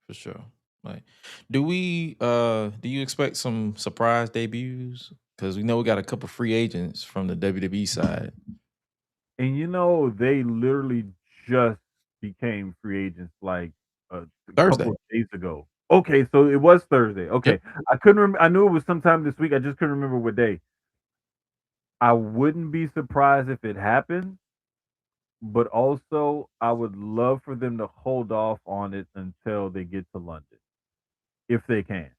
For sure. Like, do you expect some surprise debuts? Because we know we got a couple free agents from the WWE side. And they literally just became free agents like a couple Thursday. of days ago. Okay, so it was Thursday. Okay, I couldn't remember. I knew it was sometime this week. I just couldn't remember what day. I wouldn't be surprised if it happened, but also I would love for them to hold off on it until they get to London, if they can.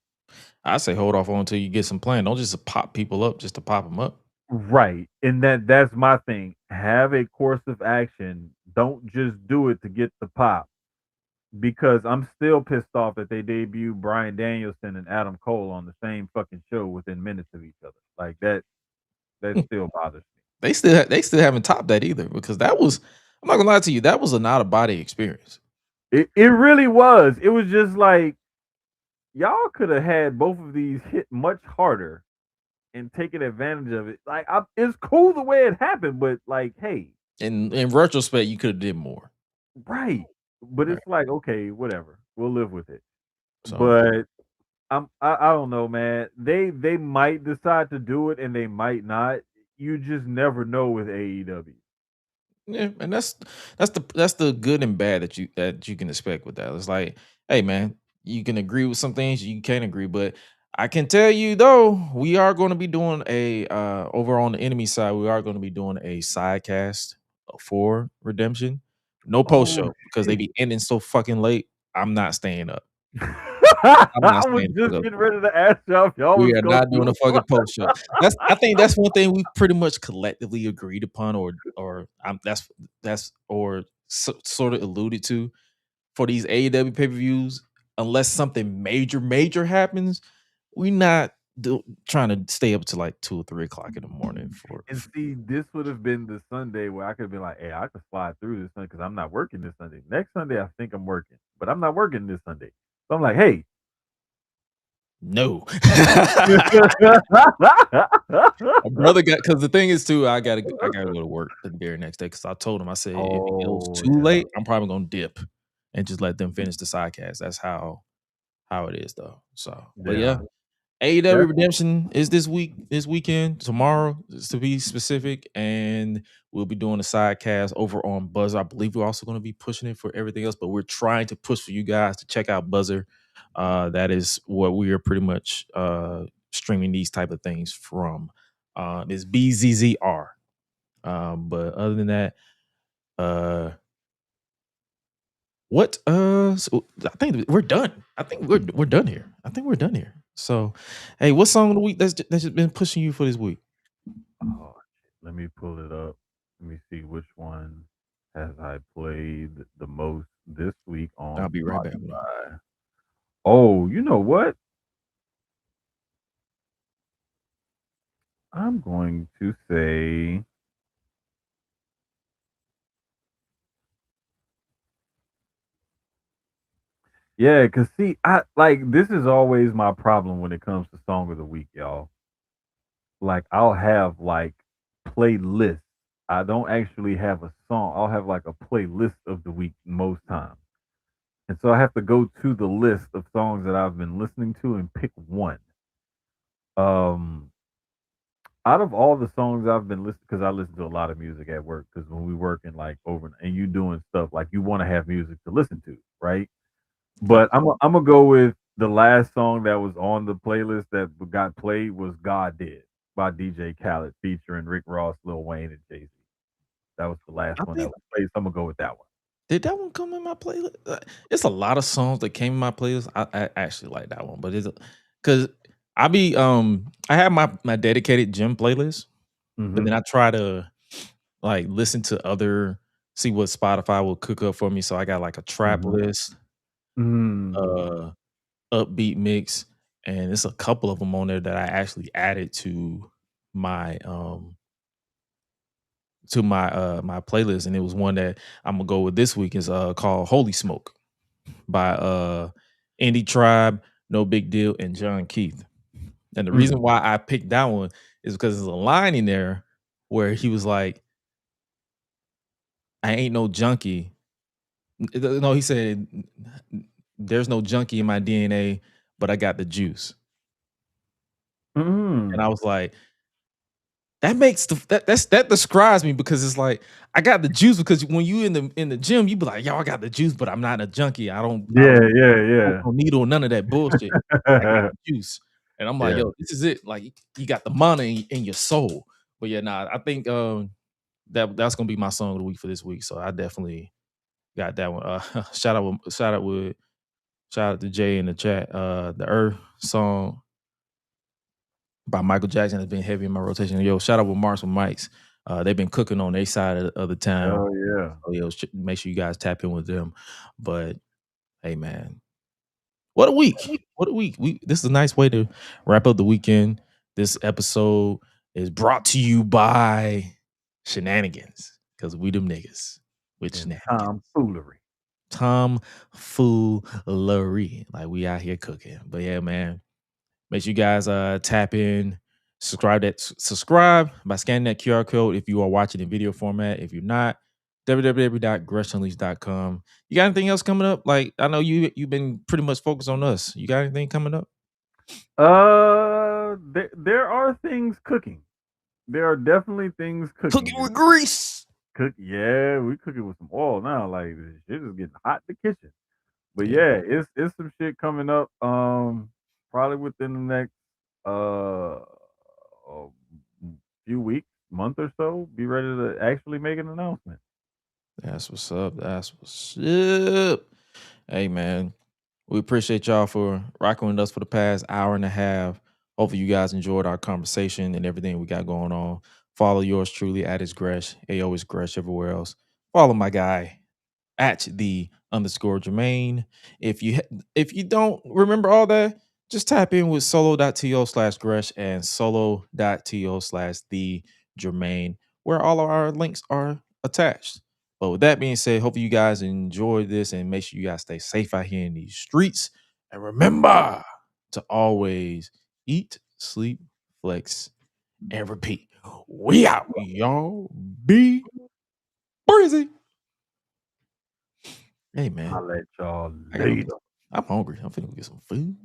I say hold off on until you get some plan. Don't just pop people up just to pop them up. Right, and that's my thing. Have a course of action. Don't just do it to get the pop. Because I'm still pissed off that they debuted Bryan Danielson and Adam Cole on the same fucking show within minutes of each other. Like that still bothers me. They still haven't topped that either because that was, I'm not gonna lie to you, that was a not a body experience. It really was. It was just like y'all could have had both of these hit much harder and taken advantage of it. Like it's cool the way it happened, but like, hey, in retrospect, you could have did more. right. But it's like, okay, whatever. We'll live with it. So, but I don't know, man. They might decide to do it and they might not. You just never know with AEW. yeah, and that's the good and bad that you can expect with that. It's like, hey man, you can agree with some things, you can't agree, but I can tell you though, we are going to be doing a over on the enemy side, we are going to be doing a side cast for Redemption. No post Oh show because they shit. be ending so fucking late. I'm not staying up. I'm not I was staying just up. getting ready to ask y'all if y'all We was are gonna not doing a do fucking post show. I think that's one thing we've pretty much collectively agreed upon, or that's or sort of alluded to for these AEW pay-per-views. Unless something major happens, we not trying to stay up to like 2 or 3 o'clock in the morning for. And see, this would have been the Sunday where I could have been like, hey, I could slide through this Sunday because I'm not working this Sunday. Next Sunday, I think I'm working, but I'm not working this Sunday. So I'm like, hey. No. My brother got, because the thing is too, I gotta go to work the very next day because I told him, I said, if it goes too late, I'm probably gonna dip and just let them finish the sidecast. That's how it is though. So, but yeah, AEW Redemption is this weekend, tomorrow to be specific, and we'll be doing a sidecast over on Buzzer. I believe we're also going to be pushing it for everything else, but we're trying to push for you guys to check out Buzzer. That is what we are pretty much streaming these type of things from. It's BZZR. But other than that, what? So I think we're done. I think we're done here. So, hey, what song of the week that's just been pushing you for this week? Oh, let me pull it up. Let me see which one has I played the most this week on I'll be right back. Spotify. Oh, you know what? I'm going to say yeah, cause see, I like this is always my problem when it comes to song of the week, y'all. Like I'll have like playlists. I don't actually have a song. I'll have like a playlist of the week most times. And so I have to go to the list of songs that I've been listening to and pick one. Um Out of all the songs I've been listening, because I listen to a lot of music at work, because when we working like over and you doing stuff like you want to have music to listen to, right? But I'm gonna go with the last song that was on the playlist that got played was "God Did" by DJ Khaled featuring Rick Ross, Lil Wayne, and Jay Z. That was the last one that was played. So I'm gonna go with that one. Did that one come in my playlist? It's a lot of songs that came in my playlist. I actually like that one, but it's because I have my dedicated gym playlist, but then I try to like listen to see what Spotify will cook up for me. So I got like a trap list, upbeat mix, and it's a couple of them on there that I actually added to my my playlist, and it was one that I'm gonna go with this week is called Holy Smoke by Indie Tribe, No Big Deal, and John Keith. And the reason why I picked that one is because there's a line in there where he was like, I ain't no junkie. No, he said, there's no junkie in my DNA, but I got the juice. And I was like, that makes that describes me because it's like I got the juice because when you in the gym, you be like, yo, I got the juice, but I'm not a junkie. I don't Yeah. no needle, none of that bullshit. I got the juice. And I'm like, Yeah. yo, this is it. Like you got the mana in your soul. But yeah, nah, I think that's gonna be my song of the week for this week. So I definitely got that one. Shout out to Jay in the chat. The Earth song by Michael Jackson has been heavy in my rotation. Yo, shout out with Marks with Mikes. They've been cooking on their side of the town. Oh yeah. So yo, make sure you guys tap in with them. But hey, man, what a week! What a week! This is a nice way to wrap up the weekend. This episode is brought to you by Shenanigans because we them niggas with And shenanigans. Tomfoolery. Like we out here cooking. But yeah, man. Make sure you guys tap in, subscribe by scanning that QR code if you are watching in video format. If you're not, www.GreshUnleashed.com. You got anything else coming up? Like I know you've been pretty much focused on us. You got anything coming up? There are things cooking. There are definitely things cooking. Cooking with grease. Yeah, we cooking with some oil now. Like this shit is getting hot in the kitchen. But yeah, it's some shit coming up. Probably within the next few weeks, month or so. Be ready to actually make an announcement. That's what's up. That's what's up. Hey man, we appreciate y'all for rocking with us for the past hour and a half. Hopefully you guys enjoyed our conversation and everything we got going on. Follow yours truly at his Gresh. AO is Gresh everywhere else. Follow my guy at the _ Jermaine. If you don't remember all that, just tap in with solo.to/Gresh and solo.to/the Jermaine, where all of our links are attached. But with that being said, hopefully you guys enjoyed this and make sure you guys stay safe out here in these streets. And remember to always eat, sleep, flex, and repeat. We out, y'all. Be breezy. Hey man, I'll let y'all later. I'm hungry. I'm finna go get some food.